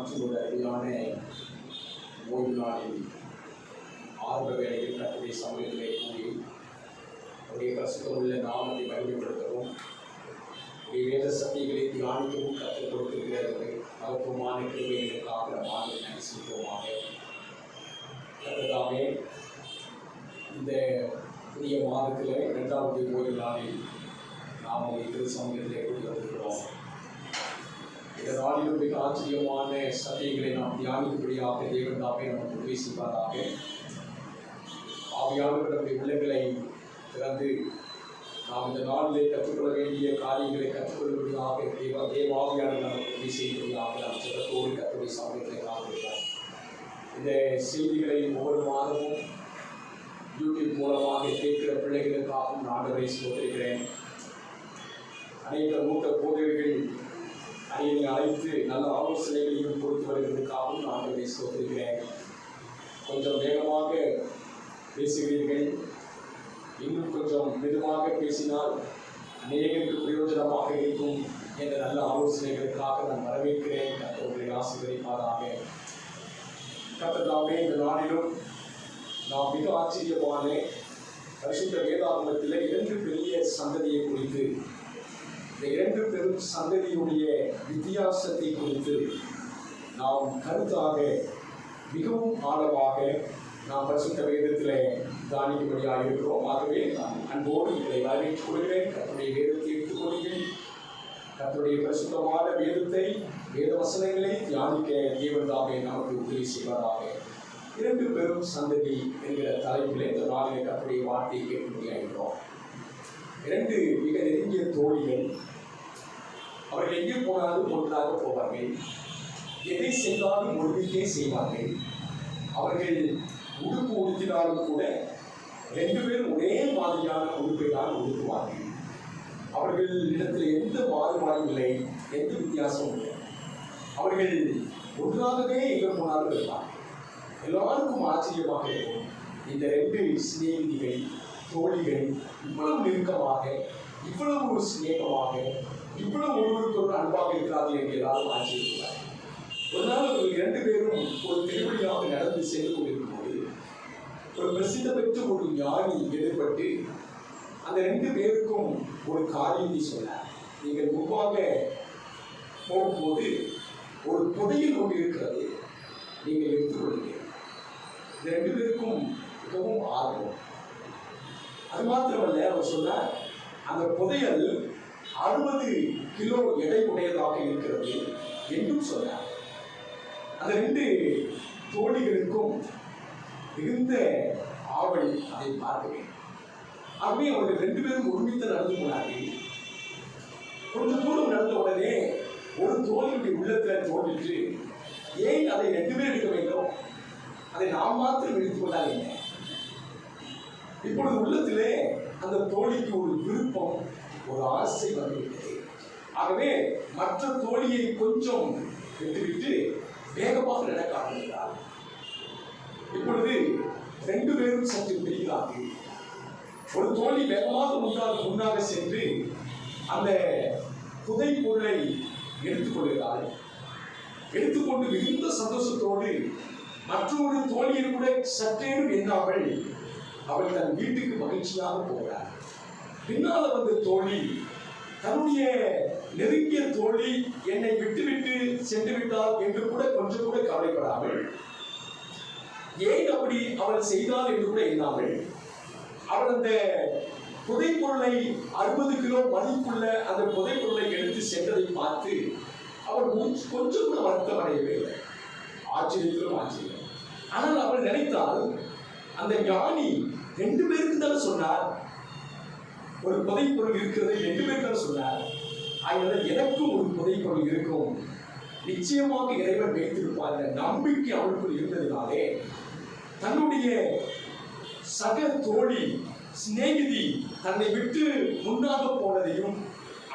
மற்றும் ஒரு அருமையான ஓய்வு நாளில் ஆரம்ப வேளையில் கர்த்தருடைய சமூகத்திலே கூடி அவருடைய பிரசுத்தமுள்ள நாமத்தை மகிமைப்படுத்தவும் வேத சத்தியங்களை தியானிக்கவும் கற்றுக் கொடுத்திருக்கிறது மகத்துவமான கிருபைகளுக்காக நாம் நேசிப்போமாக. கர்த்தராமே, இந்த புதிய மாதத்தில் 2வது ஓய்வு நாளில் நாம் திரு சமூகத்திலே கூடி வந்திருக்கிறோம். இந்த நாளிலும் மிக ஆச்சரியமான சத்தியங்களை நாம் தியானிக்கும்படியாக தேவன் தாமே நமக்கு உதவி செய்வாராக. ஆவியானவர்களுடைய உள்ளங்களை திறந்து நாம் இந்த நாளிலே கற்றுக்கொள்ள வேண்டிய காரியங்களை கற்றுக்கொள்ளும்படியாக தேவாவியானவர் நமக்கு உதவி செய்யும்படியாக நாம் சிறப்போடு கற்றுடைய சமூகத்தை காண்கிறோம். இந்த செய்திகளை ஒவ்வொரு மாதமும் யூடியூப் மூலமாக கேட்கிற பிள்ளைகளுக்காகவும் ஆண்டவரை ஸ்தோத்திரிக்கிறேன். அநேக மூத்த போதகர்கள் அணியை அழைத்து நல்ல ஆலோசனைகளையும் கொடுத்து வருவதற்காகவும் ஆண்டவரை ஸ்தோத்திரிக்கிறேன். கொஞ்சம் வேகமாக பேசுகிறீர்கள், இன்னும் கொஞ்சம் மெதுவாக பேசினால் அநேகருக்கு பிரயோஜனமாக இருக்கும் என்ற நல்ல ஆலோசனைகளுக்காக நான் வரவேற்கிறேன். கர்த்தரை ஆசீர்வதிப்பாராக. கர்த்தராமே, இந்த நாளிலும் நாம் மிக ஆச்சரியமான பரிசுத்த வேதாகமத்தில் 2 பெரிய சந்ததியை குறித்து, இந்த 2 பெரும் சந்ததியுடைய வித்தியாசத்தை குறித்து நாம் கருத்தாக மிகவும் ஆழமாக நாம் பரிசுத்த வேதத்தில் தியானிக்கும்படியாக இருக்கிறோம். ஆகவே நான் அன்போடு இதை வரவேற்றுக் கொள்கிறேன். கர்த்தருடைய வேதத்தை எடுத்துக்கொள்கிறேன். கர்த்தருடைய பரிசுத்தமான வேதத்தை, வேத வசனங்களை தியானிக்க தேவன் தாமே நமக்கு உதவி செய்வதாக. 2 பெரும் சந்ததி என்கிற தலைப்பில் இந்த நாளிலே கர்த்தருடைய வார்த்தையை கேட்கும்படியாக இருக்கிறோம். 2 மிக நெருங்கிய தோழிகள். அவர்கள் எங்கே போனாலும் ஒன்றாக போவார்கள், எதை செய்தாலும் ஒருமித்தே செய்வார்கள். அவர்கள் உடுப்பு உடுத்தினாலும் கூட 2 பேரும் ஒரே மாதிரியான உடுப்பை தான் உடுத்துவார்கள். அவர்கள் இடத்துல எந்த மாறுபாடும் இல்லை, எந்த வித்தியாசமும் இல்லை. அவர்கள் ஒன்றாகவே எங்கே போனாலும் வருவார்கள். எல்லாருக்கும் ஆச்சரியமாக இருக்கும். இந்த 2 சிநேகிதிகள், தோழிகள் இவ்வளவு நெருக்கமாக, இவ்வளவு ஒரு சிநேகமாக, இவ்வளவு ஒருவருக்கு ஒரு அன்பாக இருக்கிறார்கள் என்று எல்லாரும் ஆச்சரியப்படுவார்கள். ஒரு நாள் 2 பேரும் ஒரு திருவிழியாக நடந்து சென்று கொண்டிருக்கும் போது ஒரு பிரசித்த பெற்ற ஒரு ஞானி எதிர்பட்டு அந்த 2 பேருக்கும் ஒரு காரியத்தை சொன்னார். நீங்கள் முன்பாக போகும்போது ஒரு புதையல் ஒன்று இருக்கிறது, நீங்கள் எடுத்துக்கொள்ளுங்கள். இந்த 2 பேருக்கும் மிகவும் ஆர்வம். அது மாத்திரமல்ல, அவர் சொன்னார், அந்த புதையல் 60 கிலோ எடை உடையதாக இருக்கிறது என்றும் சொன்னார். அந்த 2 தோழிகளுக்கும் மிகுந்த ஆவல் அதை பார்க்க வேண்டும். ஆகவே அவர்கள் 2 பேரும் ஒருமித்து நடந்து போனார்கள். கொஞ்சம் தூரம் நடந்த உடனே ஒரு தோழியுடைய உள்ளத்தில் தோன்றிட்டு, ஏன் அதை 2 பேர் எடுக்க வேண்டும், அதை நாம் மாத்திரம் எடுத்துக்கொண்டால் என்ன? இப்பொழுது உள்ளத்திலே அந்த தோழிக்கு ஒரு விருப்பம், ஒரு ஆசை வந்துவிட்டது. ஆகவே மற்ற தோழியை கொஞ்சம் விட்டுவிட்டு வேகமாக நடக்க ஆரம்பித்தார். இப்பொழுது 2 பேரும் சற்று பிரிகிறார்கள். ஒரு தோழி வேகமாக முன்னாக சென்று அந்த புதை பொருளை எடுத்துக்கொள்கிறாள். எடுத்துக்கொண்டு மிகுந்த சந்தோஷத்தோடு மற்றொரு தோழியை கூட சற்றேனும் எண்ணாமல் அவள் தன் வீட்டுக்கு மகிழ்ச்சியாக போகிறார். பின்னால் வந்த தோழி, தன்னுடைய நெருங்கிய தோழி என்னை விட்டுவிட்டு சென்று விட்டாள் என்று கூட கொஞ்சம் கூட கவலைப்படாமல், ஏன் அப்படி அவள் செய்தாள் என்று கூட எண்ணாமல், அவள் அந்த புதை பொருளை 60 கிலோ மதிப்புள்ள அந்த புதை பொருளை எடுத்து சென்றதை பார்த்து அவள் கொஞ்சம் கூட வருத்தம் அடையவே இல்லை. ஆச்சரியத்திலும் ஆச்சரியம். ஆனால் அவள் நினைத்தால், அந்த ஞானி 2 பேருக்கு தானே சொன்னார், ஒரு புதை பொருள் இருக்கிறது 2 பேருக்கு தானே சொன்னார். அதனால் எனக்கும் ஒரு புதை பொருள் இருக்கும், நிச்சயமாக இறைவன் வைத்திருப்பார் என்ற நம்பிக்கை அவளுக்குள் இருந்ததினாலே தன்னுடைய சக தோழி சிநேகிதி தன்னை விட்டு முன்னாக போனதையும்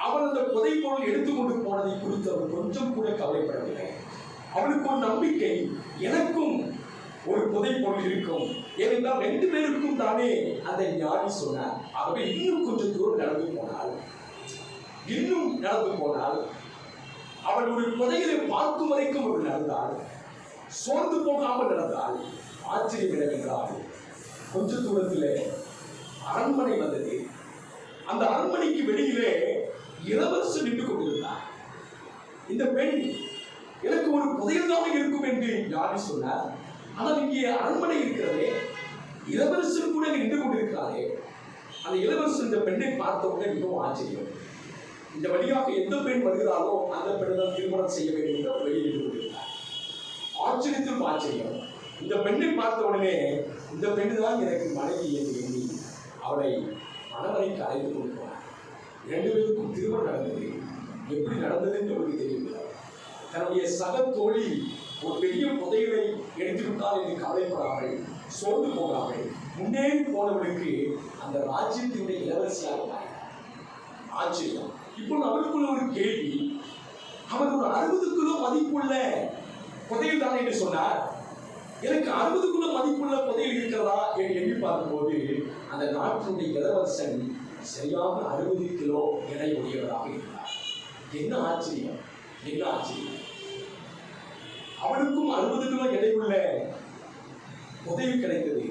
அவள் அந்த புதை பொருள் எடுத்துக்கொண்டு போனதை குறித்து அவள் கொஞ்சம் கூட கவலைப்படவில்லை. அவளுக்கு ஒரு நம்பிக்கை, எனக்கும் ஒரு புதை பொருள் இருக்கும். ஏனென்றால் 2 பேருக்கும் தானே அந்த ஞானி சொன்னார். ஆகவே இன்னும் கொஞ்சம் தூரம் நடந்து போனால் அவள் ஒரு புதையலை பார்க்கும் வரைக்கும் அவள் நடந்தாள். சோர்ந்து போகாமல் நடந்தாள். ஆச்சரியம் என்னவென்றால், கொஞ்ச தூரத்திலே அரண்மனை வந்தது. அந்த அரண்மனைக்கு வெளியிலே இளவரசர் நின்று கொண்டிருந்தார். இந்த பெண், எனக்கு ஒரு புதையல் தான் இருக்கும் என்று யாரு சொன்னார்? ஆனால் இங்கே அரண்மனை இருக்கிறதே, இளவரசர் கூட நின்று கொண்டிருக்கிறாரே. அந்த இளவரசர் இந்த பெண்ணை பார்த்த உடனே மிகவும் ஆச்சரியம். இந்த வழியாக எந்த பெண் வருகிறாரோ அந்த பெண்ணை தான் திருமணம் செய்ய வேண்டும் என்று அவர் வெளியே நின்று கொண்டிருக்கிறார். ஆச்சரியத்திலும் ஆச்சரியம். இந்த பெண்ணை பார்த்த உடனே இந்த பெண் தான் எனக்கு மனைவி என்று எண்ணி அவளை மணவரைக்கு அழைத்து கொடுக்கிறார். 2 பேருக்கும் திருமணம் நடந்தது. எப்படி நடந்தது என்று அவருக்கு தெரியவில்லை. தன்னுடைய சக தோழி ஒரு பெரிய புதையலை எடுத்துவிட்டால் என்று கவலைப்படாமல், சோர்ந்து போகாமல் முன்னேறி போனவளுக்கு அந்த ராஜ்யத்தினுடைய இளவரசியாக மாறினார். ஆச்சரியம். இப்போது அவருக்குள்ள ஒரு கேள்வி, அவர் ஒரு 60 கிலோ மதிப்புள்ள புதையல் தானே என்று சொன்னார். எனக்கு 60 கிலோ மதிப்புள்ள புதையல் இருக்கிறதா என்று எண்ணி பார்க்கும்போது அந்த நாட்டினுடைய இளவரசன் சரியாக 60 கிலோ எடை உடையவராக இருக்கிறார். என்ன ஆச்சரியம், என்ன ஆச்சரியம்! அவனுக்கும் 60 கிலோ எடையுள்ள புதையல் கிடைத்தது.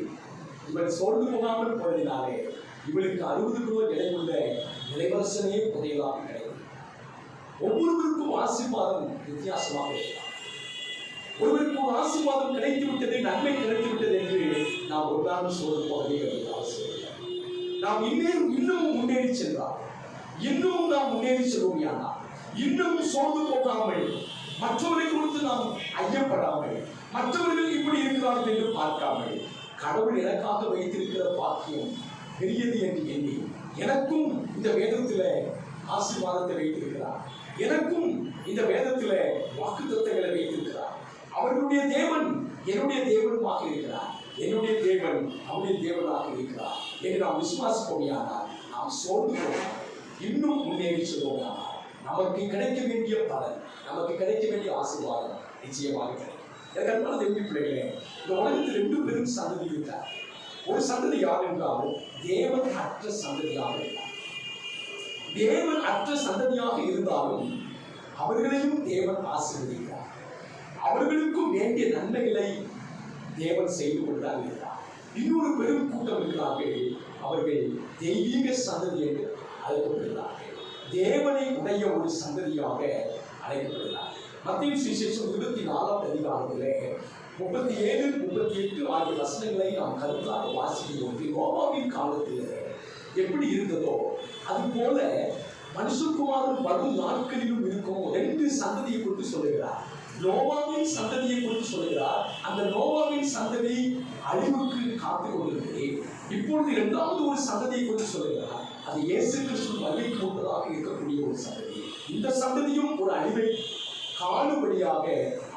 இவன் சோர்ந்து போகாமல் போனதினாலே இவளுக்கு 60 கிலோ எடையுள்ள இளவரசனே புதையலாக கிடைத்தது. ஒவ்வொருவருக்கும் ஆசீர்வாதம் வித்தியாசமாக இருக்கிறார். ஒருவருக்கு ஒரு ஆசீர்வாதம் கிடைத்து விட்டது, நன்மை கிடைத்து விட்டது என்று நாம் ஒரு நாள் சோர்ந்து போகவே அவசியம் இல்லை. நாம் இன்னும் முன்னேறி சென்றால், இன்னும் நாம் முன்னேறி செல்வோம். இன்னும் சோர்ந்து போகாமல், மற்றவர்களை குறித்து நாம் ஐயப்படாமல், மற்றவர்கள் இப்படி இருக்கிறார்கள் என்று பார்க்காமல், கடவுள் எனக்காக வைத்திருக்கிற பாக்கியம் பெரியது என்று எண்ணி, எனக்கும் இந்த வேதத்தில் ஆசீர்வாதத்தை வைத்திருக்கிறார், எனக்கும் இந்த வேதத்தில் வாக்குத்தத்தங்களை வைத்திருக்கிறார். அவர்களுடைய தேவன் என்னுடைய தேவனுமாக இருக்கிறார், என்னுடைய தேவன் அவருடைய தேவனாக இருக்கிறார் என்று நாம் விசுவாசிப்போமையானால், நாம் சோர்ந்து போகாமல் இன்னும் முன்னேறி செல்வோம். நமக்கு கிடைக்க வேண்டிய பலன், நமக்கு கிடைக்க வேண்டிய ஆசீர்வாதம் நிச்சயமாக கிடைக்கும். எனக்கு அன்பான தேவனுடைய பிள்ளைகளே, இந்த உலகத்தில் 2 பெரும் சந்ததி இருக்கிறார். ஒரு சந்ததி யார் என்றால் தேவன் அற்ற சந்ததியாக இருக்கிறார். தேவன் அற்ற சந்ததியாக இருந்தாலும் அவர்களையும் தேவன் ஆசீர்வதிக்கிறார். அவர்களுக்கும் வேண்டிய நன்மைகளை தேவன் செய்து கொண்டுதான் இருக்கிறார். இன்னொரு பெரும் கூட்டம் இருக்கிறார்கள். அவர்கள் தெய்வீக சந்ததி என்று அழைக்கப்படுகிறார்கள். தேவனை உடைய ஒரு சந்ததியாக அழைக்கப்படுகிறார். மத்தேயு சுவிசேஷம் 24ஆம் அதிகாரத்திலே 37, 38 ஆகிய வசனங்களை நாம் கருத்தாக வாசிக்கும்போது, நோவாவின் காலத்தில் எப்படி இருந்ததோ அதுபோல மனுஷகுமாரன் வரும் நாட்களிலும் இருக்கும் 2 சந்ததியை குறித்து சொல்லுகிறார். நோவாவின் சந்ததியை குறித்து சொல்லுகிறார். அந்த நோவாவின் சந்ததி அழிவுக்கு காத்துக் கொண்டிருக்கிறது. இப்பொழுது 2வது ஒரு சந்ததியை குறித்து சொல்லுகிறார். அது இயேசு கிறிஸ்து வருகைக்கு முன்பதாக இருக்கக்கூடிய ஒரு சந்ததி. இந்த சந்ததியும் ஒரு அழிவை காணும்படியாக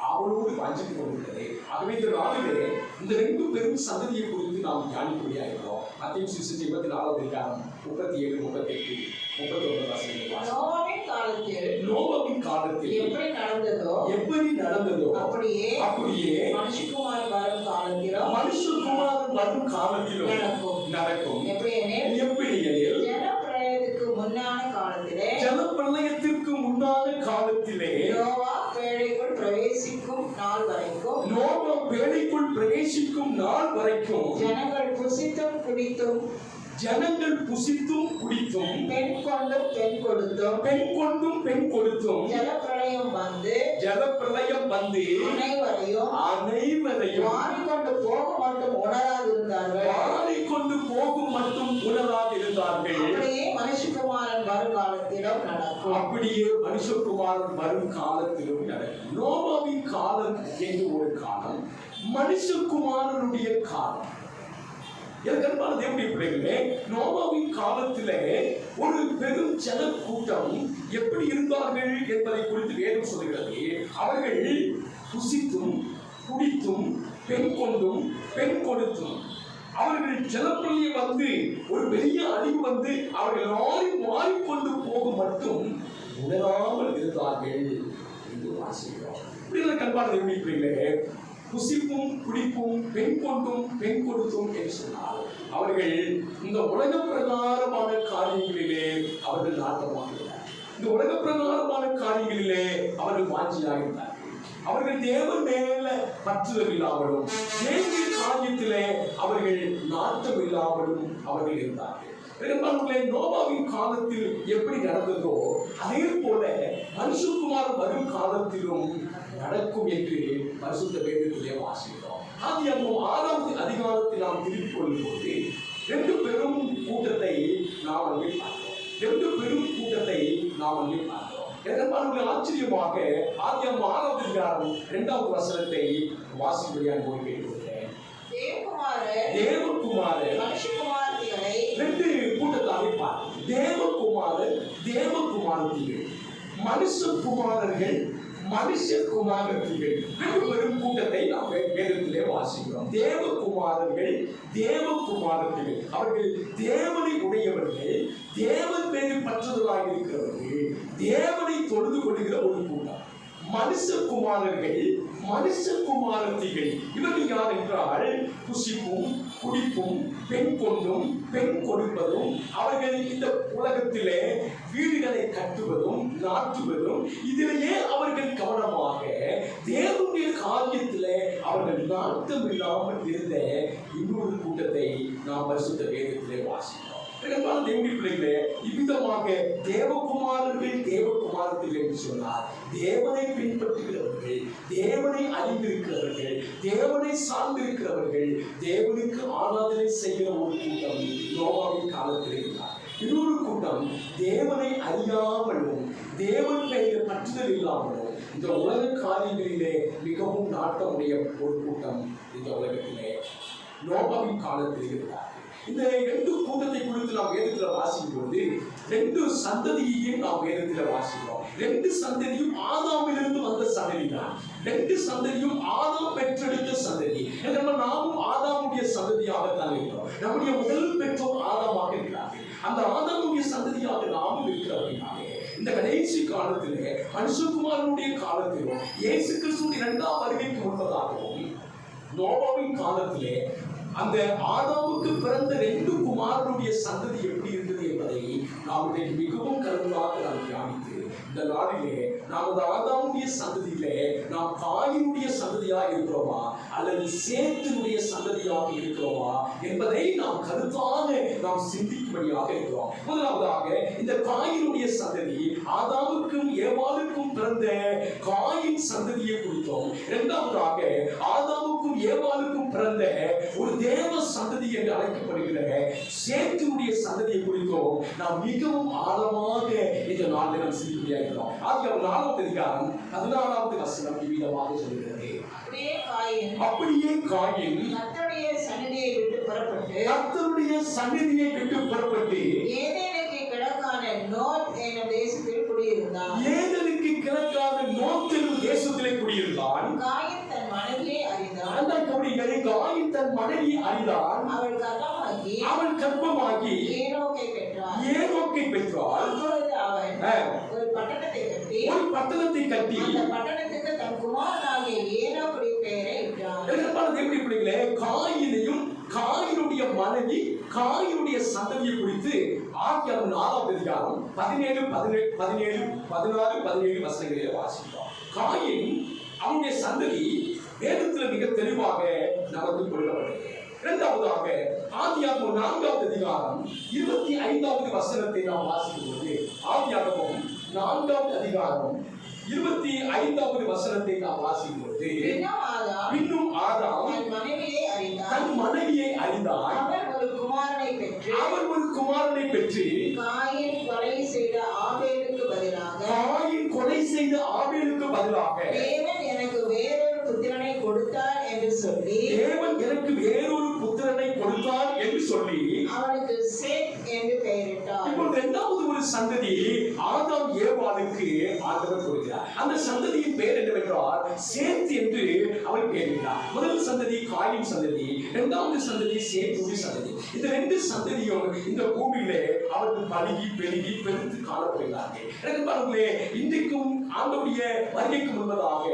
அவரோடு வாஞ்சித்துக் கொண்டிருக்கிறது. ஆகவே இந்த நாளிலே இந்த 2 பெரும் சந்ததியை குறித்து நாம் தியானிக்கும்படியாக இருக்கிறோம். மத்தேயு சுவிசேஷம் 24ஆம் அதிகாரம் 37, 38, 39 வசனங்கள். நோவாவின் காலத்தில் எப்படி நடந்ததோ அப்படியே மனுஷகுமாரன் வரும் காலத்திலும் நடக்கும். எப்படி எனில், ஜலப்பிரளயத்திற்கு முன்னான காலத்திலே நோவா பேழைக்குள் பிரவேசிக்கும் நாள் வரைக்கும் ஜனங்கள் புசித்தும் குடித்தும் பெண் கொண்டும் பெண் கொடுத்தும் ஜலப்பிரளயம் வந்து அனைவரையும் மாறிக்கொண்டு போகும் மட்டும் உணராதிருந்தார்கள். அப்படியே மனுஷகுமாரன் வரும் காலத்திலும் நடக்கும். நோவாவின் காலம் என்று ஒரு காலம், மனுஷகுமாரனுடைய காலம். அன்பான தேவனுடைய பிள்ளைகளே, நோவாவின் காலத்திலே ஒரு பெரும் ஜன கூட்டம் எப்படி இருந்தார்கள் என்பதை குறித்து வேதம் சொல்கிறது. அவர்கள் புசித்தும் குடித்தும் பெண் கொண்டும் பெண் கொடுத்தும், அவர்கள் ஜலப்பிரளயம் வந்து ஒரு பெரிய அழிவு வந்து அவர்கள் மாறிக்கொண்டு போகும் மட்டும் உணராமல் இருந்தார்கள் என்று வாசிக்கிறோம். அன்பான தேவனுடைய பிள்ளைகளே, புசிப்பும் குடிப்பும் பெண் கொண்டும் பெண் கொடுத்தும் என்று சொன்னால் அவர்கள் இந்த உலக பிரகாரமான காரியங்களிலே அவர்கள் நாட்டமாகிறார். இந்த உலக பிரகாரமான காரியங்கள் காரியங்களிலே அவர்கள் வாஞ்சியாக இருந்தார்கள். அவர்கள் தேவன் மேல பற்றுதல் இல்லாமலும் தேவனுடைய காரியத்திலே அவர்கள் நாட்டம் இல்லாமலும் அவர்கள் இருந்தார்கள். நோவாவின் காலத்தில் எப்படி நடந்ததோ அதே போல மனுஷகுமாரன் வரும் காலத்திலும் நடக்கும் என்று பரிசுத்த வேதத்திலே வாசிக்கிறோம். ஆதியாகமம் 6வது அதிகாரத்தில் நாம் திருப்பிக் கொள்ளும் போது ரெண்டு பெரும் கூட்டத்தை நாம் அங்கே பார்க்கிறோம். ரெண்டு பெரும் கூட்டத்தை நாம் அங்கே பார்க்கிறோம். ஆச்சரியமாக ஆதியாகமம் 6வது அதிகாரம் 2வது வசனத்தை வாசிப்படியாக போய் கேட்டுக்கொண்டேன். தேவகுமாரன் மனுஷகுமாரத்திகளை ரெண்டு கூட்டத்தை அமைப்பார். தேவகுமாரன் தேவகுமாரத்திகள், மனுஷகுமாரர்கள் மனுஷகுமாரத்திகள், ரெண்டு பெரும் கூட்டத்தை நாம் வேதத்திலே வாசிக்கிறோம். தேவகுமாரர்கள் தேவகுமாரத்திகள், அவர்கள் தேவனை உடையவர்கள், தேவன் பேரில் பற்றுதலாக இருக்கிறவர்கள், தேவனை தொழுது கொள்கிற ஒரு கூட்டம். மனுஷகுமாரர்கள் மனுஷகுமாரத்திகள், இவர்கள் யார் என்றால் புசிப்பும் குடிப்பும் பெண் கொண்டும் பெண் கொடுப்பதும், அவர்கள் இந்த உலகத்திலே வீடுகளை கட்டுவதும் நாட்டுவதும், இதிலேயே அவர்கள் கவனமாக தேவனுடைய காரியத்திலே அவர்கள் நாட்டம் இல்லாமல் இருந்த இன்னொரு கூட்டத்தை நாம் பரிசுத்த வேதத்திலே வாசிக்கிறோம். தேவனுடைய பிள்ளைகளே, இவ்விதமாக தேவகுமாரர்கள் தேவகுமாரத்தில் என்று சொன்னார். தேவனை பின்பற்றுகிறவர்கள், தேவனை அறிந்திருக்கிறவர்கள், தேவனை சார்ந்திருக்கிறவர்கள், தேவனுக்கு ஆராதனை செய்கிற ஒரு கூட்டம் நோவாவின் காலத்தில் இருந்தார். இன்னொரு கூட்டம் தேவனை அறியாமலும் தேவன் பெயர் பற்றுதல் இல்லாமலும் இந்த உலக காரியங்களிலே மிகவும் நாட்டமுடைய ஒரு கூட்டம் இந்த உலகத்திலே நோவாவின் காலத்தில் இருந்தார். இந்த ரெண்டு கூட்டத்தை குறித்து நாம் வேதத்தில் வாசிக்கும் பொழுது ரெண்டு சந்ததியையும் நாம் வேதத்தில் வாசிக்கிறோம். ரெண்டு சந்ததியும் ஆதாமிலிருந்து வந்த சந்ததி தான். ரெண்டு சந்ததியும் ஆதாம் பெற்றெடுத்த சந்ததி. நாமும் ஆதாமுடைய சந்ததியாகத்தான் இருக்கிறோம். நம்முடைய முதல் பெற்றோர் ஆதாமாக இருக்கிறார்கள். அந்த ஆதாமுடைய சந்ததியாக நாமும் இருக்கிறவர்களாக இந்த கடைசி காலத்திலே மனுஷகுமாரனுடைய காலத்திலும் இயேசு கிறிஸ்துவின் 2ஆம் வருகைக்கு முன்பதாகவும் நோவாவின் காலத்திலே அந்த ஆதாமுக்கு பிறந்த ரெண்டு குமாரனுடைய சந்ததி எப்படி இருந்தது என்பதை நாம் மிகவும் கருத்தாக நாம் தியானித்து இந்த நாளிலே நமது ஆதாமுடைய சந்ததியிலே நாம் காயினுடைய சந்ததியாக இருக்கிறோமா அல்லது சேத்தினுடைய சந்ததியாக இருக்கிறோமா என்பதை நாம் கருத்தாக நாம் சிந்திக்கும்படியாக இருக்கிறோம். முதலாவதாக இந்த காயினுடைய சந்ததி, ஆதாமுக்கும் ஏவாளுக்கும் பிறந்த காயின் சந்ததியை குறித்தோம். இரண்டாவதாக ஆதாமுக்கும் ஏவாளுக்கும் பிறந்த ஒரு தேவ சந்ததி என்று அழைக்கப்படுகிற சேத்தினுடைய சந்ததியை குறித்தோம் நாம் மிகவும் ஆழமாக இந்த நாளில் நாம் சிந்திக்க இருக்கிறோம். ஆதியாகமம் 4வது அதிகாரம் 14வது வசனம் இவ்விதமாக சொல்கிறது. அப்படியே காயின் கர்த்தருடைய சந்நிதியை விட்டு புறப்பட்டு ஏதேனுக்கு கிழக்கான நோத் என்னும் தேசத்தில் குடியிருந்தான். ஏதேனுக்கு கிழக்கான நோத் என்னும் தேசத்திலே குடியிருந்தான். காயின் தன் மனைவியை அறிந்தான். அந்த கவனிகளை காயின் தன் மனைவியை அறிந்தான். அவள் கர்ப்பமாகி ஏனோக்கை பெற்றாள். அப்பொழுது அவன் ஒரு பட்டணத்தை கட்டி அந்த பட்டணத்துக்கு தன் குமாரனாகிய ஏனோக்குடைய பெயரை இட்டான். காயினையும் காயினுடைய மனைவி காயினுடைய சந்ததியை குறித்து ஆதியாகமம் 4வது அதிகாரம் 16 வசனங்களிலே வாசிக்கிறோம். காயின் அவனுடைய சந்ததி வேதத்தில் மிக தெளிவாக நமக்கு கொடுக்கப்பட்டது. இரண்டாவதாக ஆதியாகமம் 4வது அதிகாரம் 25வது வசனத்தை நாம் வாசிக்கும் போது ஆதியாகமம் 4வது அதிகாரம் 25வது வசனத்தை நாம் வாசிக்கும் போது இன்னும் ஆதாம் தன் மனைவியை அறிந்தான். அவர் ஒரு குமாரனை பெற்று காயின் கொலை செய்த ஆபேலுக்கு பதிலாக தேவன் எனக்கு வேறொரு புத்திரனை கொடுத்தார் என்று சொல்லி அவனுக்கு சேத் என்று பெயரிட்டார். இப்போது இரண்டாவது ஒரு சந்ததி ஆதாம் ஏவாளுக்கு ஆண்டவர் கொடுக்கிறார். அந்த சந்ததியின் பெயர் என்னவென்றால் சேத் என்று அவர் பெயரிட்டார். முதல் சந்ததி காயின் சந்ததி, இரண்டாவது சந்ததி சேத்துடைய சந்ததி. இந்த ரெண்டு சந்ததியும் இந்த பூமியிலே அவர்கள் பழுகி பெருகி பெருத்து காணப்படுகிறார்கள். இன்றைக்கும் ஆண்டவருடைய வருகைக்கு முன்பதாக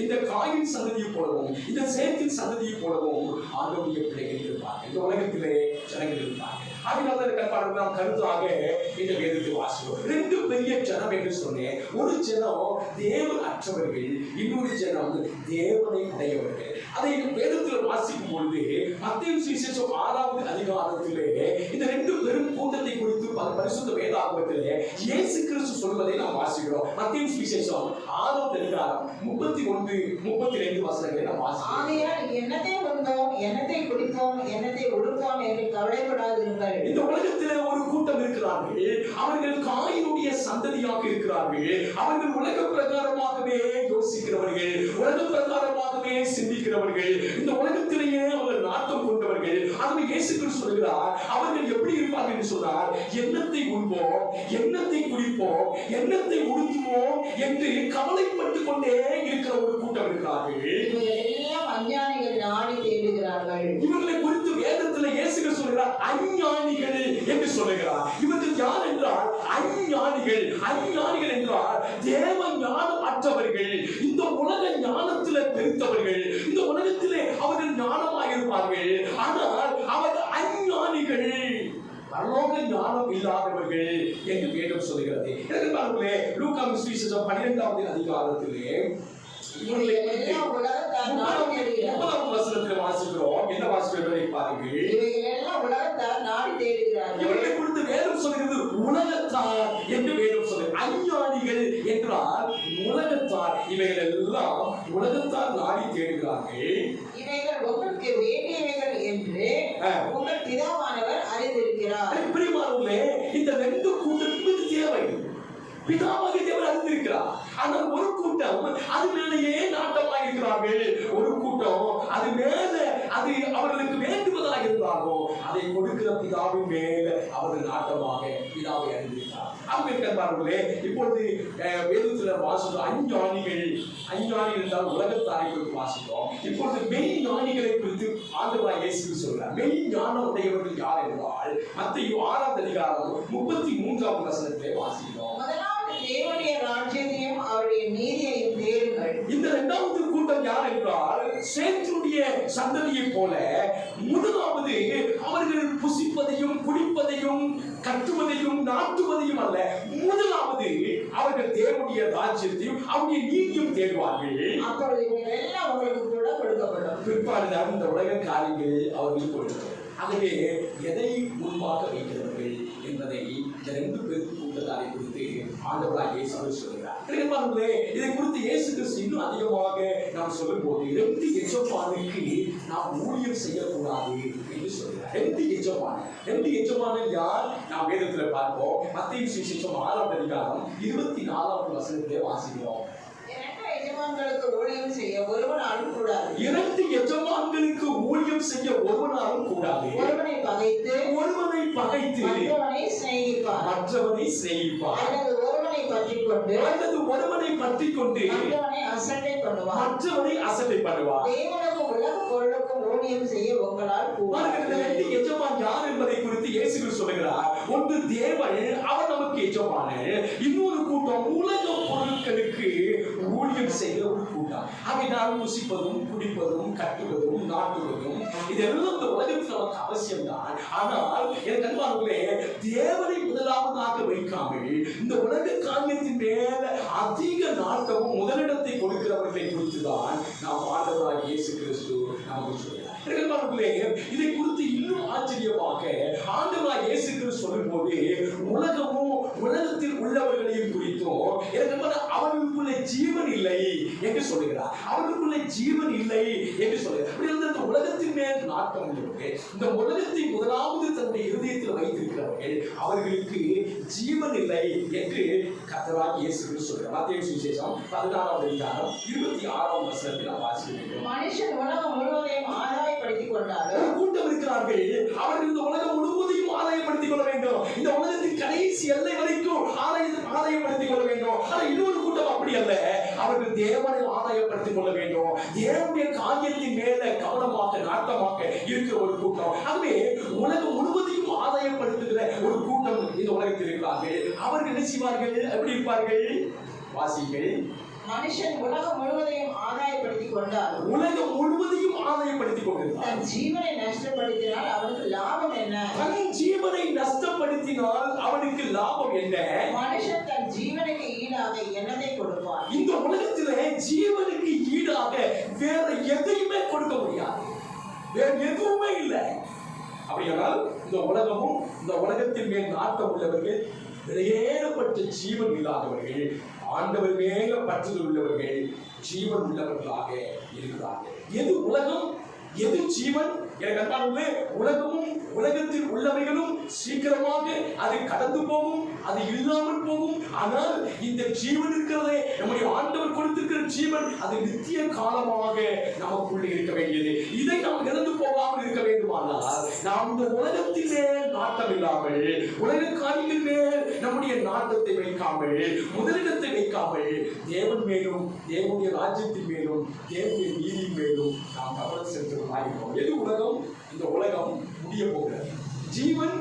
இந்த காயின் சந்ததியை போலவும் இந்த சேத்தின் சந்ததியை போலவும் ஆண்டவருடைய பிள்ளைகள் இருப்பார்கள். இந்த உலகத்திலே ஜனங்கள் இருப்பார்கள். அதனால கற்பாடு நாம் கருத்தாக இந்த வேதத்தை வாசிக்கிறோம். ரெண்டு பெரிய ஜனம் என்று சொன்னேன். ஒரு ஜனம் தேவன் அற்றவர்கள், இன்னொரு ஜனம் தேவனை உடையவர்கள். அதை வேதத்தில் வாசிக்கும் பொழுது மத்தேயு சுவிசேஷம் 6வது அதிகாரத்திலே இந்த ரெண்டு பெரும் கூட்டத்தை குறித்து பரிசுத்த வேதாகமத்திலே இயேசு கிறிஸ்து சொல்வதை நாம் வாசிக்கிறோம். மத்தேயு சுவிசேஷம் 6வது அதிகாரம் 31, 32 வசனங்களை நாம் வாசிக்கிறோம். ஆகையால் என்னத்தை உண்டோம், என்னத்தை குடிப்போம், என்னத்தை உடுப்போம் என்று கவலைப்படாதிருங்கள். இந்த உலகத்திலே ஒரு கூட்டம் இருக்கிறார்கள். அவர்கள் காயினுடைய சந்ததியாக இருக்கிறார்கள். அவர்கள் உலக பிரகாரமாகவே யோசிக்கிறவர்கள், உலக பிரகாரமாகவே சிந்திக்கிறவர்கள், இந்த உலகத்திலேயே அவர்கள் நாட்டம் கொண்டவர்கள். ஆகவே இயேசு கிறிஸ்து சொல்கிறார், அவர்கள் எப்படி இருப்பார்கள் என்று சொன்னார், என்னத்தை உண்போம், என்னத்தை குடிப்போம், என்னத்தை உடுத்துவோம் என்று கவலைப்பட்டுக் கொண்டே இருக்கிற ஒரு கூட்டம் இருக்கிறார்கள். எல்லாம் அஞ்ஞானிகள் நாடி தேடுகிறார்கள். இவர்களை குறித்து வேதத்தில் இயேசு கிறிஸ்து சொல்கிறார், அஞ்ஞானிகள் என்று சொல்லுகிறார். இவர்கள் யார் என்றால் அஞ்ஞானிகள். அஞ்ஞானிகள் என்றால் தேவ ஞானம் அற்றவர்கள், இந்த உலக ஞானத்திலே பெருத்தவர்கள், இந்த உலகத்திலே அவர்கள் ஞானமாக இருப்பார்கள். ஆனால் அவர்கள் அஞ்ஞானிகள், பரலோக ஞானம் இல்லாதவர்கள் என்று வேதம் சொல்கிறது. லூக்கா சுவிசேஷம் 12வது அதிகாரத்திலே எல்லாம் உலகத்தார் நாடி தேடுகிறார்கள். வசனத்தில் வாசிக்கிறோம். என்ன வாசிக்கிறதை பாருங்கள். இவைகள் எல்லாம் உலகத்தார் நாடி தேடுகிறார்கள். இவர்களை குறித்து வேதம் சொல்கிறது உலகத்தார் என்று வேதம் சொல்கிறது. அஞ்ஞானிகள் என்றால் உலகத்தார். இவைகள் எல்லாம் உலகத்தார் நாடி தேடுகிறார்கள். இவைகள் உங்களுக்கு வேண்டியவைகள் என்று உங்கள் பிதாவானவர் அறிந்திருக்கிறார். பிரியமானவர்களே, இந்த ரெண்டு கூட்டத்துக்கு தேவை. பிதாவாகிய தேவன் அறிந்திருக்கிறார். ஆனால் ஒரு கூட்டம் அது மேலேயே நாட்டமாக இருக்கிறார்கள். ஒரு கூட்டம் அது மேல அது அவர்களுக்கு வேண்டுவதாக இருந்தாலும் அதை கொடுக்கிற பிதாவின் மேல அவர்கள் நாட்டமாக பிதாவை அறிந்திருக்கிறார். அன்பர்களே, இப்பொழுது வேதத்தில் வாசிக்கிறோம் அஞ்ஞானிகள். அஞ்ஞானிகள் என்றால் உலகத்தாரை குறித்து வாசிக்கிறோம். இப்பொழுது மெய் ஞானிகளை குறித்து ஆண்டவராய் இயேசு சொல்றார். மெய் ஞானம் உடையவர்கள் யார் என்றால் மத்தேயு 6வது அதிகாரம் 33வது வசனத்தை வாசிக்கிறோம். தேவனுடைய ராஜ்யத்தையும் அவருடைய நீதியையும் தேடுங்கள். இந்த இரண்டாவது கூட்டம் யார் என்றால் சேத்துடைய சந்ததியை போல முதலாவது அவர்கள் புசிப்பதையும் குடிப்பதையும் கட்டுவதையும் நாட்டுவதையும் அல்ல, முதலாவது அவர்கள் தேவனுடைய ராஜ்யத்தையும் அவருடைய நீதியும் தேடுவார்கள். அப்பொழுது எல்லாம் அவர்களுக்கு கூட கொடுக்கப்படும். பிற்பாடுதான் இந்த உலக காரியங்கள் அவர்களுக்கு கொடுக்கப்படும். ஆகவே எதை முன்பாக வைக்கிறவர்கள் என்பதை இந்த ரெண்டு பேருக்கு கூட்டத்தாரை குறித்து ஆண்டவராய் இயேசு சொல்கிறார். இதை குறித்து இயேசு கிறிஸ்து இன்னும் அதிகமாக நாம் சொல்லும் போது ரெண்டு எஜமானுக்கு நாம் ஊழியம் செய்யக்கூடாது என்று சொல்கிறார். ரெண்டு எஜமானன் யார்? நாம் வேதத்தில் பார்ப்போம். மத்தேயு சுவிசேஷம் 6வது அதிகாரம் 24வது வசனத்தை வாசிக்கிறோம். எஜமான்களுக்கு ஊழியம் செய்ய ஒருவனாலும் கூடாது. இரண்டு எஜமான்களுக்கு ஊழியம் செய்ய ஒருவனாலும் கூடாது. ஒருவனை பகைத்து மற்றவனை சிநேகிப்பார். அல்லது ஒருவனை பற்றிக் கொண்டு மற்றவனை அசட்டை பண்ணுவார். தேவனுக்கும் உலக பொருளுக்கும் ஊழியம் செய்ய உங்களால் கூடாது. எஜமான் யார் என்பதை குறித்து இயேசு கிறிஸ்து சொல்கிறார். ஒன்று தேவன், அவர் நமக்கு எஜமானன். இன்னொரு கூட்டம் உலக பொருட்களுக்கு ஊழியம் செய்கிற ஒரு கூட்டம். அவைதான் புசிப்பதும் குடிப்பதும் கட்டுவதும் நாட்டுவதும் இதெல்லாம் இந்த உலகத்தில் நமக்கு அவசியம்தான். ஆனால் என் அன்பானவர்களே, தேவனை முதலாவதாக வைக்காமல் இந்த உலக காரியத்தின் மேல அதிக நாட்டமும் முதலிடத்தை கொடுக்கிறவர்களை குறித்துதான் நாம் ஆண்டவராகிய இயேசு கிறிஸ்து நமக்கு சொல்கிறார். இதை குறித்து இன்னும் ஆச்சரியமாக ஆண்டவராகிய இயேசு கிறிஸ்து சொல்லும்போது உலகத்தில் உள்ளவர்களையும் குறித்தும் அவர்களுக்குள்ள ஜீவன் இல்லை என்று சொல்லுகிறார். அவர்களுக்குள்ள ஜீவன் இல்லை என்று சொல்லுகிறார். உலகத்தின் மேல் நாட்டம் உள்ளவர்கள், இந்த உலகத்தை முதலாவது தன்னுடைய இருதயத்தில் வைத்திருக்கிறவர்கள், அவர்களுக்கு ஜீவன் இல்லை என்று கர்த்தராகிய இயேசு கிறிஸ்து சொல்கிறார். மத்தேயு சுவிசேஷம் 16வது அதிகாரம் 26வது வசனத்தில் நாம் வாசிக்கிறோம். மனுஷன் உலகம் முழுவதையும் ஆதாயப்படுத்திக் கொண்டாலும் கூட்டம் இருக்கிறார்கள், அவர்கள் இந்த உலகம் முழுவதையும் ஆதாயப்படுத்திக் கொள்ள வேண்டும். இந்த உலகத்தின் கடைசி எல்லை வரைக்கும் ஆதாயப்படுத்திக் கொள்ள வேண்டும். ஆனால் இன்னொரு கூட்டம் அப்படி அல்ல. அவர்கள் தேவனை ஆதாயப்படுத்திக் கொள்ள வேண்டும். தேவனுடைய காரியத்தின் மேல கவனமாக நாட்டமாக இருக்கிற ஒரு கூட்டம். ஆகவே உலகம் முழுவதையும் ஆதாயப்படுத்துகிற ஒரு கூட்டம் இந்த உலகத்தில் இருக்கிறார்கள். அவர்கள் என்ன செய்வார்கள்? எப்படி இருப்பார்கள்? வாசிகள் மனுஷன் உலகம் முழுவதையும் ஆதாயப்படுத்திக் கொண்டால் உலகம் முழுவதையும் ஆதாயப்படுத்திக் கொண்டிருந்தார். தன் ஜீவனை நஷ்டப்படுத்தினால் அவனுக்கு லாபம் என்ன? தன் ஜீவனை நஷ்டப்படுத்தினால் அவனுக்கு லாபம் என்ன? மனுஷன் தன் ஜீவனுக்கு ஈடாக என்னதை கொடுப்பான்? இந்த உலகத்திலே ஜீவனுக்கு ஈடாக வேற எதையுமே கொடுக்க முடியாது. வேற எதுவுமே இல்லை. அப்படியானால் இந்த உலகமும் இந்த உலகத்தின் மேல் நாட்டம் உள்ளவர்கள், விலையேறப்பட்ட ஜீவன் இல்லாதவர்கள், ஆண்டவர் மேல பற்றுதல் உள்ளவர்கள், ஜீவன் உள்ளவர்களாக இருக்கிறார்கள். எது உலகம், எது ஜீவன்? எனக்கு அன்பானவர்களே, உலகமும் உலகத்தில் உள்ளவைகளும் சீக்கிரமாக அது கடந்து போகும், அது இல்லாமல் போகும். ஆனால் இந்த ஜீவன் இருக்கிறதே, நம்முடைய ஆண்டவர் கொடுத்திருக்கிற ஜீவன், அது நித்திய காலமாக நமக்குள்ளே இருக்க வேண்டியது. இதை நாம் இழந்து போகாமல் இருக்க வேண்டுமானால் நாம் இந்த உலகத்தின் மேல் நாட்டம் இல்லாமல், உலக காரியங்கள் மேல் நம்முடைய நாட்டத்தை வைக்காமல், முதலிடத்தை வைக்காமல், தேவன் மேலும் தேவனுடைய ராஜ்யத்தின் மேலும் தேவனுடைய நீதியின் மேலும் நாம் கவனம் செலுத்துவதாயிருக்கிறோம். எது உலகம்? இந்த உலகம் முடிய போகிறது. ஜீவன்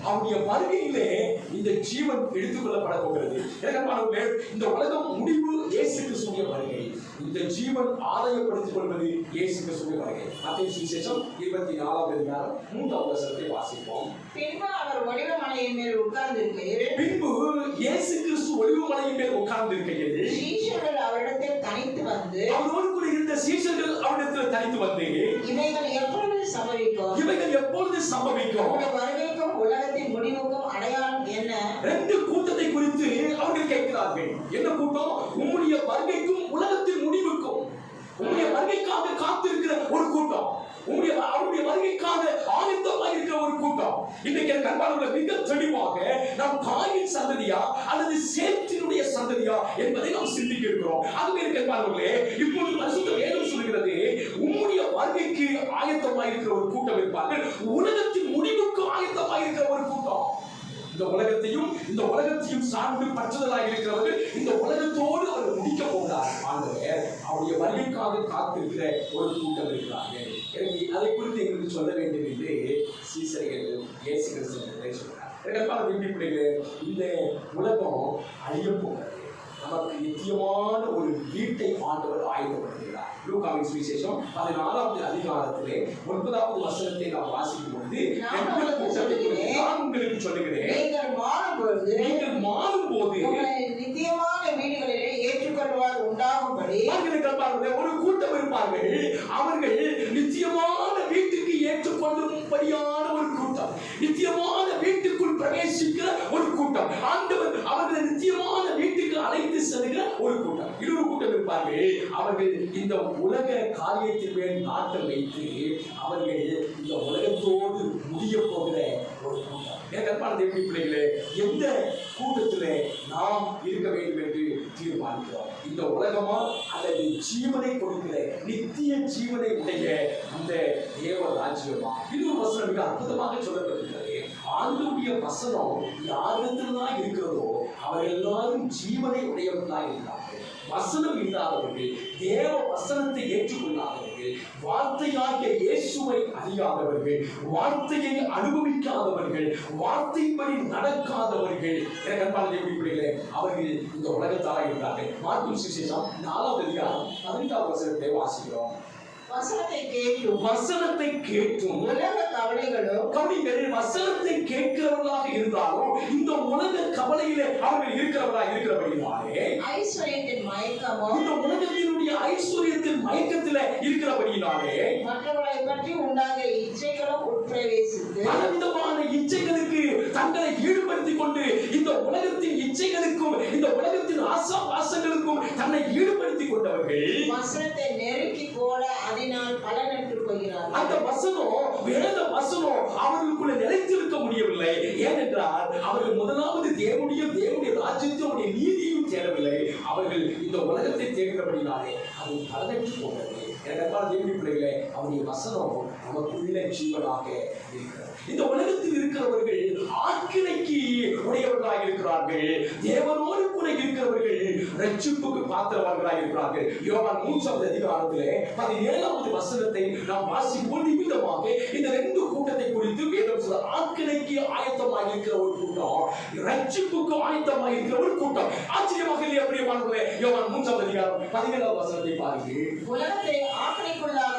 அவருடைய வருகையிலே இந்த ஜீவன் எடுத்துக் கொள்ளப்பட போகிறது. இந்த உலகம் முடிவு இயேசு கிறிஸ்துவின் வருகை. இந்த ஜீவன் ஆதாயப்படுத்திக் கொள்வது இயேசு கிறிஸ்துவின் வருகை. மத்தேயு சுவிசேஷம் 24 அதிகாரம் 3வது வசனத்தை வாசிப்போம். பின்பு அவர் ஒலிவமலையின் மேல் உட்கார்ந்திருக்கையில், பின்பு இயேசு கிறிஸ்து ஒலிவமலையின் மேல் உட்கார்ந்திருக்கையில் சீஷர்கள் அவரிடத்தில் தனித்து வந்து, அவரோடு கூட இருந்த சீஷர்கள் அவரிடத்தில் தனித்து வந்து, இவைகள் எப்பொழுது சம்பவிக்கும்? இவைகள் எப்பொழுது சம்பவிக்கும்? உம்முடைய வருகைக்கும் உலகத்தின் முடிவுக்கும் அடையாளம் என்ன? ரெண்டு கூட்டத்தை குறித்து அவர்கள் கேட்கிறார்கள். என்ன கூட்டம்? உம்முடைய வருகைக்கும் உலகத்தின் முடிவுக்கும். உம்முடைய வருகைக்காக காத்திருக்கிற ஒரு கூட்டம், அவருடைய வருகைக்காக ஆயத்தமாக இருக்கிற ஒரு கூட்டம். இன்னைக்கு அன்பானவர்களே, மிக தெளிவாக நாம் காயின் சந்ததியா அல்லது சேத்தினுடைய சந்ததியா என்பதை நாம் சிந்திக்க இருக்கிறோம். அதுவே அன்பானவர்களே, இப்பொழுது பரிசுத்த வேதம் சொல்கிறது, உம்முடைய வருகைக்கு ஆயத்தமாக இருக்கிற ஒரு கூட்டம் இருப்பார்கள், உலகத்தின் முடிவுக்கு ஆயத்தமாக இருக்கிற ஒரு கூட்டம். இந்த உலகத்தையும் சார்ந்து பற்றுதலாக இருக்கிறவர்கள் இந்த உலகத்தோடு அவர் முடிக்க போகிறார். ஆண்டவர் அவருடைய வருகைக்காக காத்திருக்கிற ஒரு கூட்டம் இருக்கிறார்கள். எனக்கு அதை குறித்து எங்களுக்கு சொல்ல வேண்டும் என்று சீசர்கள் இயேசு கிறிஸ்து சொல்றார். இந்த உலகம் அழிய போகிறது. நமக்கு நித்தியமான ஒரு வீட்டை ஆண்டவர் ஆயத்தப்படுத்துகிறார். லூக்காவின் சுவிசேஷம் 14வது அதிகாரத்திலே 9வது வசனத்தை நாம் வாசிக்கும் பொழுது, நான் உங்களுக்கு சொல்லுகிறேன், நீங்கள் மாறும்போது நித்தியமான வீடுகளிலே ஏற்றுக்கொள்வார் உண்டாகும்படி ஒரு கூட்டம் இருப்பார்கள். அவர்கள் நித்தியமான வீட்டுக்கு ஏற்றுக்கொள்ளும்படியான ஒரு கூட்டம், நித்தியமான வீட்டுக்குள் பிரவேசிக்கிற ஒரு கூட்டம், ஆண்டவர் அவர்களை நித்தியமான வீட்டுக்கு அழைத்து செல்கிற ஒரு கூட்டம். இன்னொரு கூட்டம் இருப்பார்கள். அவர்கள் இந்த உலக காரியத்தின் மேல் நாட்டம் வைத்து அவர்கள் இந்த உலகத்தோடு முடிய போகிற ஒரு கூட்டம். பிள்ளைகளே, எந்த கூட்டத்திலே நாம் இருக்க வேண்டும் என்று தீர்மானிக்கிறோம்? இந்த உலகமா அல்லது ஜீவனை கொடுக்கிற நித்திய ஜீவனை உடைய அந்த தேவ ராஜ்யமா? இன்னொரு வசனம் மிக அற்புதமாக சொல்லப்பட்டிருக்கிறது. ஆண்டவருடைய வசனம் யாரிடத்தில்தான் இருக்கிறதோ அவர் எல்லாரும் ஜீவனை உடையவர்களாக இருக்கிறார்கள். வசனம் இல்லாதவர்கள், தேவ வசனத்தை ஏற்றுக்கொள்ளாதவர்கள், வார்த்தையாகிய இயேசுவை அறியாதவர்கள், வார்த்தையை அனுபவிக்காதவர்கள், வார்த்தைப்படி நடக்காதவர்கள், அவர்கள் இந்த உலகத்தாராக இருக்கிறார்கள். மார்க்கு சுவிசேஷம் 4வது அதிகாரம் 15வது வசனத்தை வாசிக்கிறோம். வசனத்தை கேட்டும் உலக கவலைகளும், வசனத்தை கேட்கிறவர்களாக இருந்தாலும் இந்த உலக கவலையிலே அவர்கள் இருக்கிறபடியினாலே, ஐஸ்வர்யத்தின் மயக்கமும், இந்த உலகத்தினுடைய ஐஸ்வர்யத்தின் மயக்கத்திலே இருக்கிறபடியினாலே, மற்றவர்களை பற்றி உண்டாக இச்சைகளும் உட்பிரவேசித்து பலவிதமான இச்சைகளுக்கு தங்களை ஈடுபடுத்திக் கொண்டு இந்த உலகத்தின் இச்சைகளுக்கும் இந்த உலகத்தின் ஆசாபாசங்களுக்கும் தன்னை ஈடுபடுத்திக் கொண்டவர்கள் வசனத்தை நெருக்கி போட அதனால் பலனற்று போகிறார்கள். அந்த வசனம், வேத வசனம் அவர்களுக்குள்ள நிலைத்திருக்க முடியவில்லை. ஏனென்றால் அவர்கள் முதலாவது தேவனுடைய ராஜ்யத்தினுடைய நீதியும் தேடவில்லை. அவர்கள் இந்த உலகத்தை தேடுகிறபடினாலே அது பலனற்று போகிறது. தேவனுடைய பிள்ளைகளே, அவருடைய வசனம் நமக்குள்ள ஜீவனாக இருக்கிறது. இந்த உலகத்தில் இருக்கிறவர்கள் ஆக்கினைக்கு உடையவர்களாக இருக்கிறார்கள். தேவனோடு முறை இருக்கிறவர்கள் ரட்சிப்புக்கு பாத்திரவான்களாக இருக்கிறார்கள். யோவான் 3வது அதிகாரத்திலே 17வது வசனத்தை நாம் வாசிக்கும் நிமித்தமாக இந்த ரெண்டு கூட்டத்தை குறித்து வேதம் சொல்ல ஆக்கினைக்கு ஆயத்தமாக இருக்கிற ஒரு கூட்டம், ரட்சிப்புக்கு ஆயத்தமாக இருக்கிற ஒரு கூட்டம். ஆச்சரியமாக இல்லையா பிரியமானவர்களே? யோவான் 3வது அதிகாரம் 17வது வசனத்தை பாருங்கள். உலகத்தை ஆக்கினைக்குள்ளாக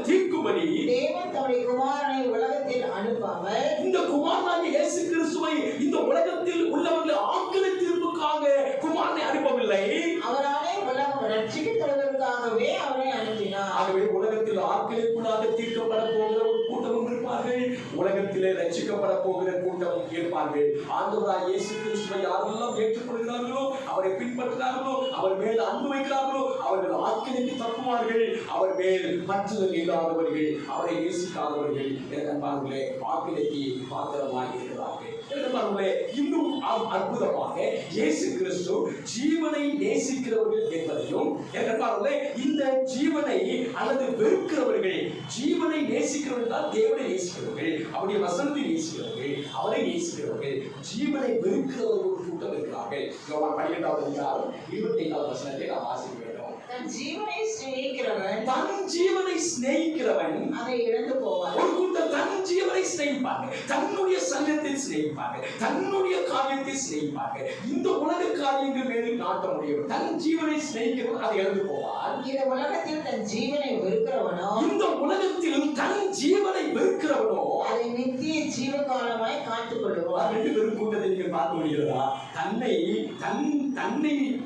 தீர்க்கும்படி தேவன் தம்முடைய குமாரனை உலகத்தில் அனுப்பாமல், இந்த குமாரனாகிய இயேசு கிறிஸ்துவை இந்த உலகத்தில் உள்ளவர்களை ஆக்கினை தீர்ப்புக்காக குமாரனை அனுப்பவில்லை, அவராலே உலகம் ரட்சிக்கப்படுவதற்காகவே அவரை அனுப்பினார். ஆகவே உலகத்தில் ஆக்கினைக்குள்ளாக தீர்க்கப்பட போகிற ஒரு கூட்டமும் இருப்பார்கள், உலகத்திலே ரட்சிக்கப்பட போகிற கூட்டமும் இருப்பார்கள். ஆண்டவராகிய இயேசு கிறிஸ்துவை யாரெல்லாம் ஏற்றுக்கொள்கிறார்களோ, அவரை பின்பற்றுகிறார்களோ, அவர் மேல் அன்பு வைக்கிறார்களோ, அவர்கள் ஆக்கினைக்கு தப்புவார்கள். அவர் மேல் பற்றுதல் இல்லாதவர்கள், அவரை நேசிக்காதவர்கள் அன்பார்களே ஆக்கினைக்கு பாத்திரமாக இருக்கிறார்கள். இன்னும் அற்புதமாக இயேசு கிறிஸ்து ஜீவனை நேசிக்கிறவர்கள் என்பதையும், இந்த ஜீவனை அல்லது வெறுக்கிறவர்கள், ஜீவனை நேசிக்கிறவர்கள் தேவனை நேசிக்கிறவர்கள், அவருடைய வசனத்தை நேசிக்கிறவர்கள், அவரை நேசிக்கிறவர்கள், ஜீவனை வெறுக்கிறவர்கள் ஒரு கூட்டம் இருக்கிறார்கள். 12வது அதிகாரம் 25வது வசனத்தை நாம் வாசிக்க வேண்டும். தன் ஜீவனை சிநேகிக்கிறவன் அதை இழந்து போவான். ஒரு கூட்டம் தன் ஜீவனை சிநேகிப்பாங்க, தன்னுடைய சங்கத்தை சிநேகிப்பாங்க, தன்னுடைய காரியத்தை சிநேகிப்பாங்க. இந்த உலக காரியங்கள் மேல் நாட்டம் முடியும். தன் ஜீவனை சிநேகிக்கிறவன் அதை இழந்து போவான். இந்த உலகத்தில் தன் ஜீவனை வெறுக்கிறவனோ, இந்த உலகத்தில் தன் ஜீவனை வெறுக்கிறவனோ அதை நித்திய ஜீவகாலமாய் காத்துக் கொள்ளுவான். ரெண்டு பேரும் கூட்டத்தை நீங்கள் பார்க்க முடிகிறதா?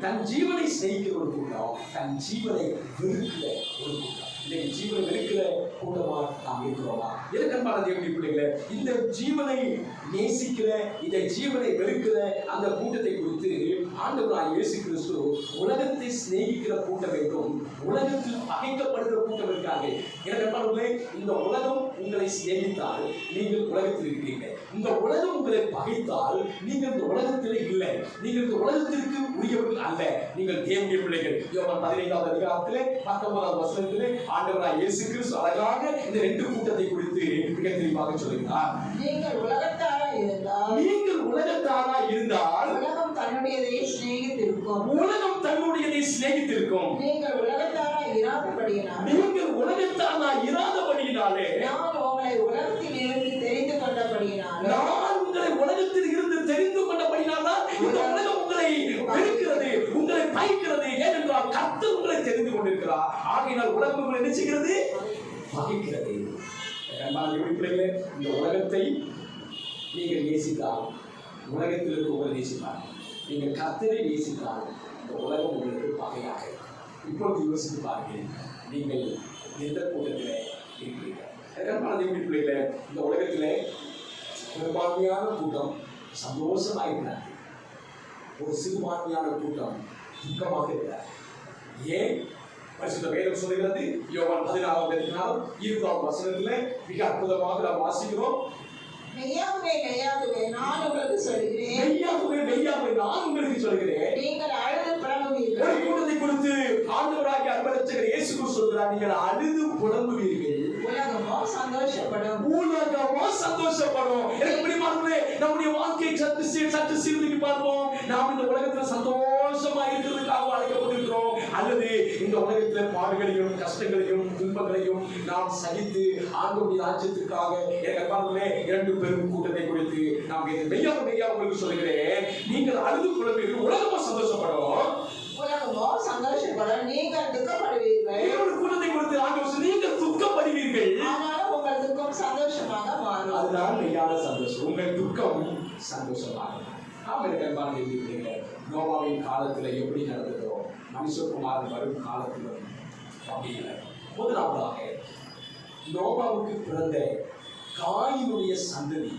தன் ஜீவனை சிநேகிக்கிற ஒரு கூட்டம், தன் ஜீவனை வெறுக்கிற ஒரு கூட்டம். இன்னைக்கு ஜீவனை வெறுக்கிற கூட்டமா நாம் இருக்கிறோமா? எதற்கன்பான தேவனுடைய பிள்ளைகளே, இந்த ஜீவனை நேசிக்கிற, இந்த ஜீவனை வெறுக்கிற அந்த கூட்டத்தை குறித்து ஆண்டவராகிய இயேசு கிறிஸ்து உலகத்தை சிநேகிக்கிற கூட்டம் என்றும் உலகத்தில் பகைக்கப்படுகிற கூட்டம் இருக்காங்க. எதற்கன்பானவர்களே, இந்த உலகம் உங்களை சிநேகித்தால் நீங்கள் உலகத்தில் இருக்கிறீர்கள். இந்த உலகம் உங்களை பகைத்தால் நீங்கள் இந்த உலகத்திலே இல்லை, நீங்கள் இந்த உலகத்திற்கு உரியவர்கள் அல்ல, நீங்கள் தேவனுடைய பிள்ளைகள். யோவான் 15வது அதிகாரத்திலே 19வது வசனத்திலே ஆண்டவராகிய இயேசு கிறிஸ்து அழகாக இந்த ரெண்டு கூட்டத்தை குறித்து மிக தெளிவாக சொல்கிறார். நீங்கள் உலகத்தாரா இருந்தால் உலகம் தன்னுடையதை சிநேகித்திருக்கும். நீங்கள் உலகத்தாரா இராதபடியினாலே நான் உங்களை உலகத்தில் இருந்து தெரிந்து கொண்டபடியினால் இந்த உலகம் உங்களை வெறுக்கிறது, உங்களை பகைக்கிறது. ஏனென்றால் கர்த்தர் உங்களை தெரிந்து கொண்டிருக்கிறார். ஆகையினால் உலகம் உங்களை என்ன செய்கிறது? பகைக்கிறது. இந்த உலகத்தை நீங்கள் நேசித்தால் உலகத்தில் இருக்கவங்களை நேசித்தால், நீங்கள் கர்த்தரை நேசித்தால் இந்த உலகம் உங்களுக்கு பகையாக. இப்பொழுது யோசித்து பாருங்கள், நீங்கள் எந்த கூட்டத்தில் இருக்கிறீர்கள்? பிள்ளைகளே, இந்த உலகத்திலே பெரும்பான்மையான கூட்டம் சந்தோஷமாக இருக்கிறார்கள், ஒரு சிறுபான்மையான கூட்டம் துக்கமாக இருக்கிறார். ஏன்? பரிசுத்த வேதம் சொல்கிறது, யோவான் 14வது அதிகாரம் 20வது வசனத்திலே மிக அற்புதமாக நாம் வாசிக்கிறோம். மெய்யாகவே நான் உங்களுக்கு சொல்கிறேன், நீங்கள் அழுது புலம்புவீர்கள். ஒரு கூட்டத்தை குறித்து ஆண்டவராகிய அன்பரட்சகர் இயேசு கிறிஸ்து சொல்கிறார், நீங்கள் அழுது புலம்புவீர்கள். உலகமோ சந்தோஷப்படும். நம்முடைய வாழ்க்கையை சற்று சீர்தூக்கி பார்ப்போம். நாம் இந்த உலகத்தில் சந்தோஷமா இருக்கிறதுக்காக அழைக்கப்பட்டிருக்கிறோம், அல்லது இந்த உலகத்தில் பாடுகளையும் கஷ்டங்களையும் துன்பங்களையும் நாம் சகித்து ஆண்டவருடைய ராஜ்யத்திற்காக இரண்டு பெரும் கூட்டத்தை குறித்து நாம் மெய்யாக உங்களுக்கு சொல்கிறேன், நீங்கள் அழுது புலம்புவீர்கள். உலகமோ சந்தோஷப்படும், நீங்கள் துக்கப்படுவீர்கள். கூட்டத்தை குறித்து ஆண்டவர் நீங்கள் துக்கப்படுவீர்கள், ஆனாலும் உங்கள் துக்கம் சந்தோஷமாக மாறும். அதுதான் மெய்யான சந்தோஷம், உங்கள் துக்கம் சந்தோஷமாக. நோவாவின் காலத்தில் எப்படி நடந்ததோ மனுஷகுமாரன் வரும் காலத்திலும் அப்படி இல்லை. முதலாவதாக நோவாவுக்கு பிறந்த காயினுடைய சந்ததி,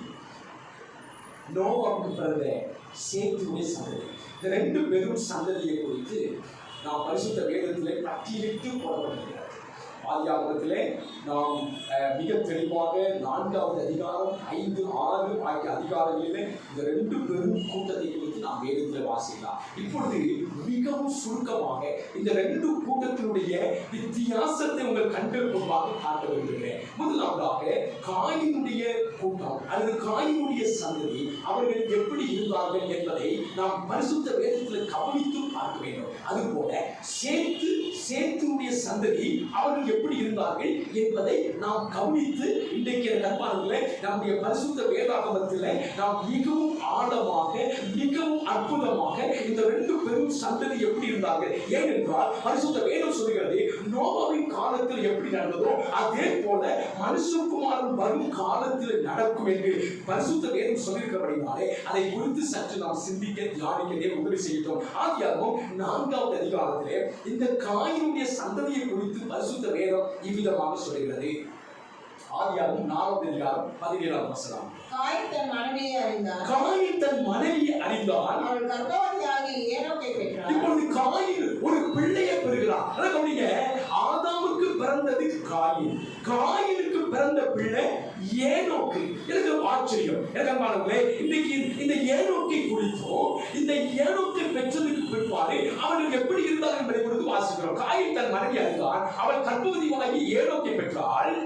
நோவாவுக்கு பிறந்த சேத்துடைய சந்ததி, இந்த ரெண்டு பெரும் சந்ததியை குறித்து நாம் பரிசுத்த வேதத்திலே பட்டியலிட்டு போடப்பட்டிருக்கிறது. ஆதியாகமத்திலே நாம் மிக தெளிவாக 4வது அதிகாரம் 5, 6 ஆகிய அதிகாரங்களிலே இந்த 2 பெரும் கூட்டத்தை குறித்து நாம் வேதத்தில் வாசிக்கலாம். இப்பொழுது மிகவும் சுருக்கமாக இந்த 2 கூட்டத்தினுடைய வித்தியாசத்தை உங்கள் கண்கள் முன்பாக காட்ட விரும்புகிறேன். முதலாவதாக காயினுடைய கூட்டம் அல்லது காயினுடைய சந்ததி அவர்கள் எப்படி இருந்தார்கள் என்பதை நாம் பரிசுத்த வேதத்தில் கவனித்து பார்க்க வேண்டும். அதுபோல சேத்துடைய சந்ததி அவர்கள் எப்படி இருந்தார்கள் என்பதை நாம் கவனித்து இன்றைக்கு நண்பர்களே நம்முடைய பரிசுத்த வேதாகமத்தில் நாம் மிகவும் ஆழமாக மிகவும் அற்புதமாக இந்த 2 பெரும் சந்ததி எப்படி இருந்தார்கள். ஏனென்றால் பரிசுத்த வேதம் சொல்கிறது நோவாவின் காலத்தில் எப்படி நடந்ததோ அதே போல மனுஷகுமாரன் வரும் காலத்தில் நடக்கும் என்று பரிசுத்த வேதம் சொல்லியிருக்கிறபடினாலே அதை குறித்து சற்று நாம் சிந்திக்க தியானிக்க உதவி செய்யட்டும். ஆதியாகமம் 4வது அதிகாரத்திலே இந்த காயினுடைய சந்ததியை குறித்து பரிசுத்த வேதம் இவ்விதமாக சொல்கிறது. ஆதியாகமம் 4வது அதிகாரம் 17வது வசனம். காயின் தன் மனைவியை அறிந்தான், அவள் கர்ப்பவதியாகி ஏனோக்கை பெற்றாள். இப்பொழுது காயின் ஒரு பிள்ளையை பெறுகிறார். ஆதாமுக்கு பிறந்தது காயின், காயினுக்கு பிறந்த பிள்ளை ஏனோக்கு. எனக்கு ஆச்சரியம். இன்னைக்கு இந்த ஏனோக்கை குறித்தும் இந்த ஏனோக்கை பெற்றதுக்கு பிற்பாடு அவர்கள் எப்படி இருந்தார்கள் என்பதை குறித்து வாசிக்கிறோம். காயின் தன் மனைவி அறிந்தான், அவள் கர்ப்பவதியாகி ஏனோக்கை பெற்றாள்.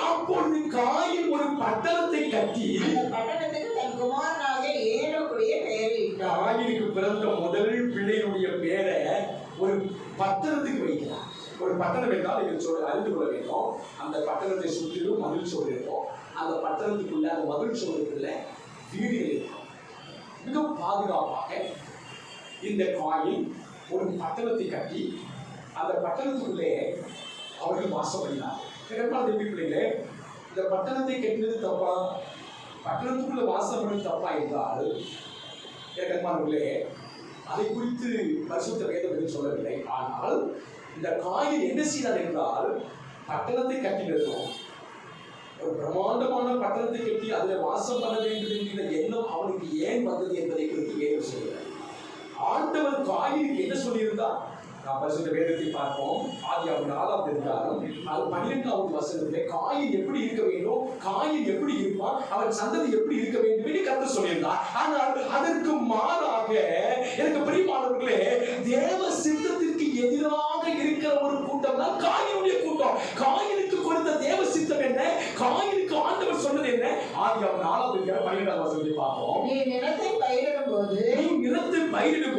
அப்பொழுது காயின் ஒரு பட்டணத்தை கட்டி அந்த பட்டணத்துக்கு தன் குமாரனாகிய ஏனோக்குடைய பெயரை இட்டார். காயினுக்கு பிறந்த முதல் பிள்ளையினுடைய பெயரை ஒரு பட்டணத்துக்கு வைக்கிறார். ஒரு பட்டணம் என்றால் நீங்கள் அறிந்து கொள்ள வேண்டும். அந்த பட்டணத்தை சுற்றிலும் மதில் சுவர் இருக்கும். அந்த பட்டணத்துக்குள்ள அந்த மதில் சுவருக்குள்ள வீடுகள் இருக்கும். மிக பாதுகாப்பாக இந்த காயின் ஒரு பட்டணத்தை கட்டி அந்த பட்டணத்துக்குள்ளே அவர்கள் வாசம் பண்ணினார். பிள்ளைகளே, இந்த பட்டணத்தை கட்டினது தப்பா, பட்டணத்துக்குள்ள வாசம் பண்ணது தப்பா என்றால் கண்மானங்களே அதை குறித்து பரிசுத்த வேதம் என்று சொல்லவில்லை. ஆனால் இந்த காயின் என்ன செய்தார் என்றால் பட்டணத்தை கட்டினதும் ஒரு பிரம்மாண்டமான பட்டணத்தை கட்டி அதில் வாசம் பண்ண வேண்டும் என்கிற எண்ணம் அவனுக்கு ஏன் வந்தது என்பதை குறித்து வேதம் சொல்கிறார். ஆண்டவர் காயினுக்கு என்ன சொல்லியிருந்தார்? நாம் பரிசுத்த வேதத்தை பார்ப்போம். ஆதியாகமம் 4வது அதிகாரம் 12வது வசனத்திலே காயின் எப்படி இருக்க வேண்டும், காயின் எப்படி இருப்பான், அவன் சந்ததி எப்படி இருக்க வேண்டும் என்று கர்த்தர் சொல்லியிருந்தார். ஆனால் அதற்கு மாறாக எனக்கு பிரியமானவர்களே, தேவ சித்தத்திற்கு எதிராக இருக்கிற ஒரு கூட்டம் தான் காயினுடைய கூட்டம். காயினுக்கு கொடுத்த தேவ சித்தம் என்ன, காயினுக்கு ஆண்டவர் சொன்னது என்ன? ஆதியாகமம் 4வது அதிகாரம் 12வது வசனத்தை பார்ப்போம். நீ நிலத்தை பயிரிடும்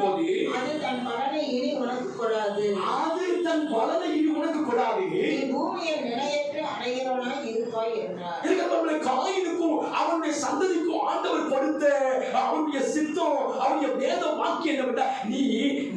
போது அது தன் பலனை இனி உனக்கு கொடாது. நீ பூமியில் நிலையற்று அடைகிறவனாய் இருப்பாய் என்றார். காயினுக்கும் அவனுடைய சந்ததிக்கும் ஆண்டவர் கொடுத்த அவனுடைய சித்தம், அவனுடைய வேத வாக்கியம் என்னவென்றால் நீ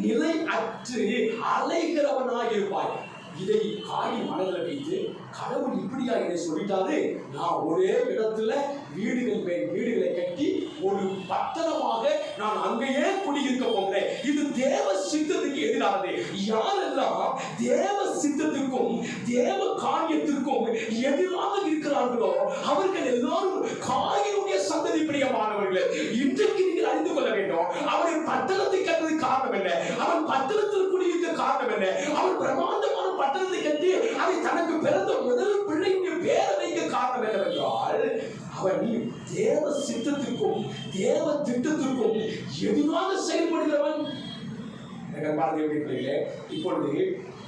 நிலை அற்று அலைகிறவனாய் இருப்பாய். இதை காயின் மனதில் வைத்து கடவுள் இப்படியா என்னை சொல்லிட்டாரு, நான் ஒரே இடத்துல வீடுகளை கட்டி ஒரு பட்டணமாக நான் அங்கேயே குடியிருக்க போகிறேன். இது தேவ சித்தத்துக்கு எதிரானது. யாரெல்லாம் தேவ சித்தத்துக்கும் தேவ காரியத்திற்கும் எதிராக இருக்கிறார்களோ அவர்கள் எல்லாரும் காயினுடைய சந்ததி பிரியமானவர்கள். இன்றைக்கு நீங்கள் அறிந்து கொள்ள வேண்டும், அவன் பட்டணத்தை கட்டது காரணம் என்ன, அவன் பட்டணத்தில் குடியிருக்க காரணம் என்ன, அவன் பிரமாண்டமான பட்டணத்தை கட்டி அதை தனக்கு பிறந்த முதல் பிள்ளையுடைய பேரை வைக்க காரணம் என்னவென்றால் அவன் தேவ சித்தத்திற்கும் தேவ திட்டத்திற்கும் எதிராக செயல்படுகிறவன். இப்பொழுது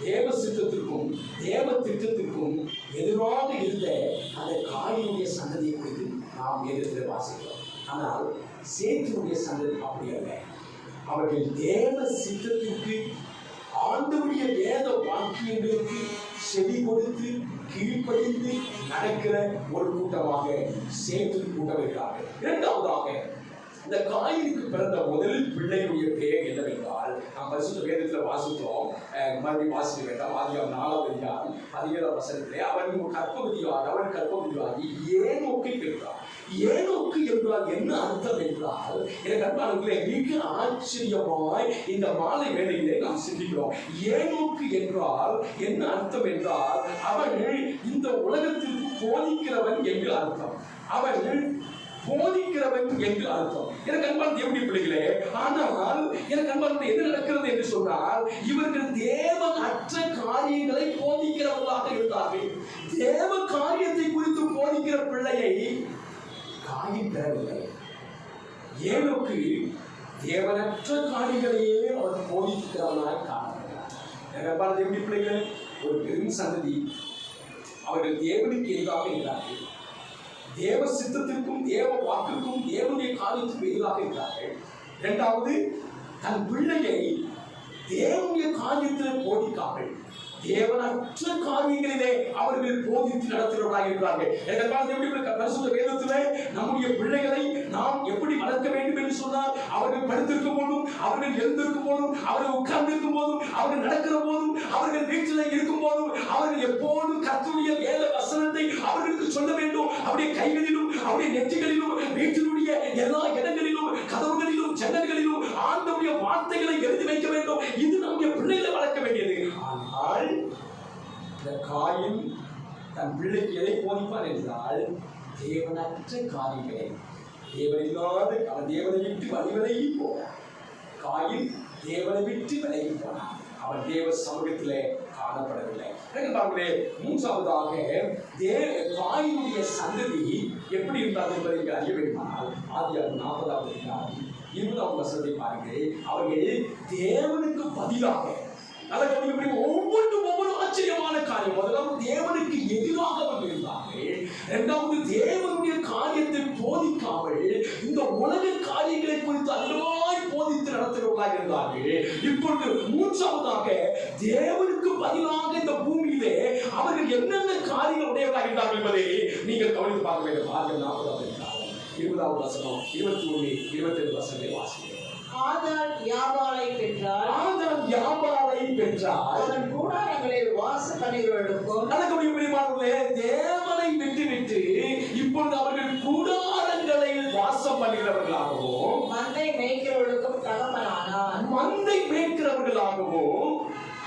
தேவ சித்தத்திற்கும் தேவ திட்டத்திற்கும் எதிராக இருந்த அந்த காயினுடைய சந்ததியை குறித்து நாம் எதிர்த்து வாசிக்கிறோம். ஆனால் சேத்துடைய சந்ததி அப்படி அல்ல. அவர்கள் தேவ சித்தத்திற்கு ஆண்டவருடைய வேத வாக்கியங்களுக்கு செவி கொடுத்து கீழ்ப்படிந்து நடக்கிற ஒரு கூட்டமாக சேத்து கூட்டம் இருக்கிறார்கள். இரண்டாவதாக இந்த காயினுக்கு பிறந்த முதல் பிள்ளையுடைய பெயர் என்னவென்றால் நாம் பரிசுத்த வேதத்தில் வாசித்தோம். மறுபடியும் வாசிக்க வேண்டாம். ஆதியாகமம் 4வது அதிகாரம் 17வது வசனத்திலே அவன் கர்ப்பவதியாகி ஏனோக்கை பெற்றார். ஏனோக்கு என்றால் என்ன அர்த்தம் என்றால் எனக்கு அன்பானவர்களே மிக ஆச்சரியமாய் இந்த மாலை வேளையிலே நாம் சிந்திக்கிறோம். ஏனோக்கு என்றால் என்ன அர்த்தம் என்றால் அவன் இந்த உலகத்திற்கு போதிக்கிறவன் என்று அர்த்தம். அவன் போதிக்கிறவன் என்று அர்த்தம். எனக்கு அன்பான தேவனுடைய பிள்ளைகளே, ஆனால் எனக்கு அன்பான என்ன நடக்கிறது என்று சொன்னால் இவர்கள் தேவன் அற்ற காரியங்களை போதிக்கிறவர்களாக இருந்தார்கள். தேவ காரியத்தை குறித்து போதிக்கிற பிள்ளையை காயின் பெறவில்லை. ஏனோக்கு தேவனற்ற காரியங்களையே அவர் போதிக்கிறவனாய் காணப்படுகிறார். எப்படி பிள்ளைகள் ஒரு பெரும் சந்ததி, அவர்கள் தேவனுக்கு எதிராக இருக்கிறார்கள். தேவ சித்தத்திற்கும் தேவ வாக்குக்கும் தேவனுடைய காரியத்துக்கும் எதிராக இருக்கிறார்கள். இரண்டாவது, தன் பிள்ளையை தேவனுடைய காரியத்தில் போதிக்காமல் தேவனற்ற காரியங்களிலே அவர்கள் போதித்து நடத்துகிறவர்களாக இருக்கிறார்கள். பரிசுத்த வேதத்திலே நம்முடைய பிள்ளைகளை நாம் எப்படி வளர்க்க வேண்டும் என்று சொன்னால், அவர்கள் படுத்திருக்கும் போதும், அவர்கள் எழுந்திருக்கும் போதும், அவர்கள் உட்கார்ந்திருக்கும் போதும், அவர்கள் நடக்கிற போதும், அவர்கள் வீட்டில் இருக்கும் போதும், அவர்கள் எப்போதும் கர்த்தருடைய வேத வசனத்தை அவர்களுக்கு சொல்ல வேண்டும். அவருடைய கைகளிலும், அவருடைய நெற்றிகளிலும், வீட்டினுடைய எல்லா இடங்களிலும், கதவுகளிலும், ஜன்னல்களிலும் ஆண்டவருடைய வார்த்தைகளை எழுதி வைக்க வேண்டும். இது நம்முடைய பிள்ளைகளை வளர்க்க வேண்டியது. ஆனால் இந்த காயின் தன் பிள்ளைக்கு எதை போதிப்பான் என்றால், தேவனற்ற காரியங்களை, தேவனில்லாத தேவனை விட்டு விலகி போனார். காயின் தேவனை விட்டு விலகி போனார். அவன் தேவ சமூகத்திலே காணப்படவில்லை. மூன்றாவதாக, காயினுடைய சந்ததி எப்படி இருந்தார் என்பதை இங்கு அறிய வேண்டுமானால், ஆதியாகமம் 40வது அதிகாரம் 20வது வசனத்தை பாருங்கள். அவர்கள் தேவனுக்கு பதிலாக, ஒவ்வொன்றும் ஒவ்வொரு ஆச்சரியமான காரியம். முதலாவது, தேவனுக்கு எதிராக அவர்கள் இருந்தார்கள். இரண்டாவது, தேவனுடைய காரியத்தை போதிக்காமல் இந்த உலக காரியங்களை குறித்து அதிகமாய் போதித்து நடத்துகிறவர்களாக இருந்தார்கள். இப்பொழுது மூன்றாவதாக, தேவனுக்கு பதிலாக இந்த பூமியிலே அவர்கள் என்னென்ன காரியங்கள் உடையவர்களாக இருந்தார்கள் என்பதை நீங்கள் கவனித்து பார்க்க வேண்டும். ஆதியாகமம் 40வது அதிகாரம் 20வது வசனம், 21, 22 வசனங்களை வாசிக்கிறேன். ஆதாம் யாபாலை பெற்றார். ஆதாம் யாபாலை பெற்றார். அவன் கூடாரங்களில் வாசம் பண்ணுகிறவர்களுக்கும், தேவனை விட்டுவிட்டு இப்பொழுது அவர்கள் கூடாரங்களில் வாசம் பண்ணுகிறவர்களாகவும், மந்தை மேய்க்கிறவர்களுக்கும் தகப்பனானான். மந்தை மேய்க்கிறவர்களாகவும்.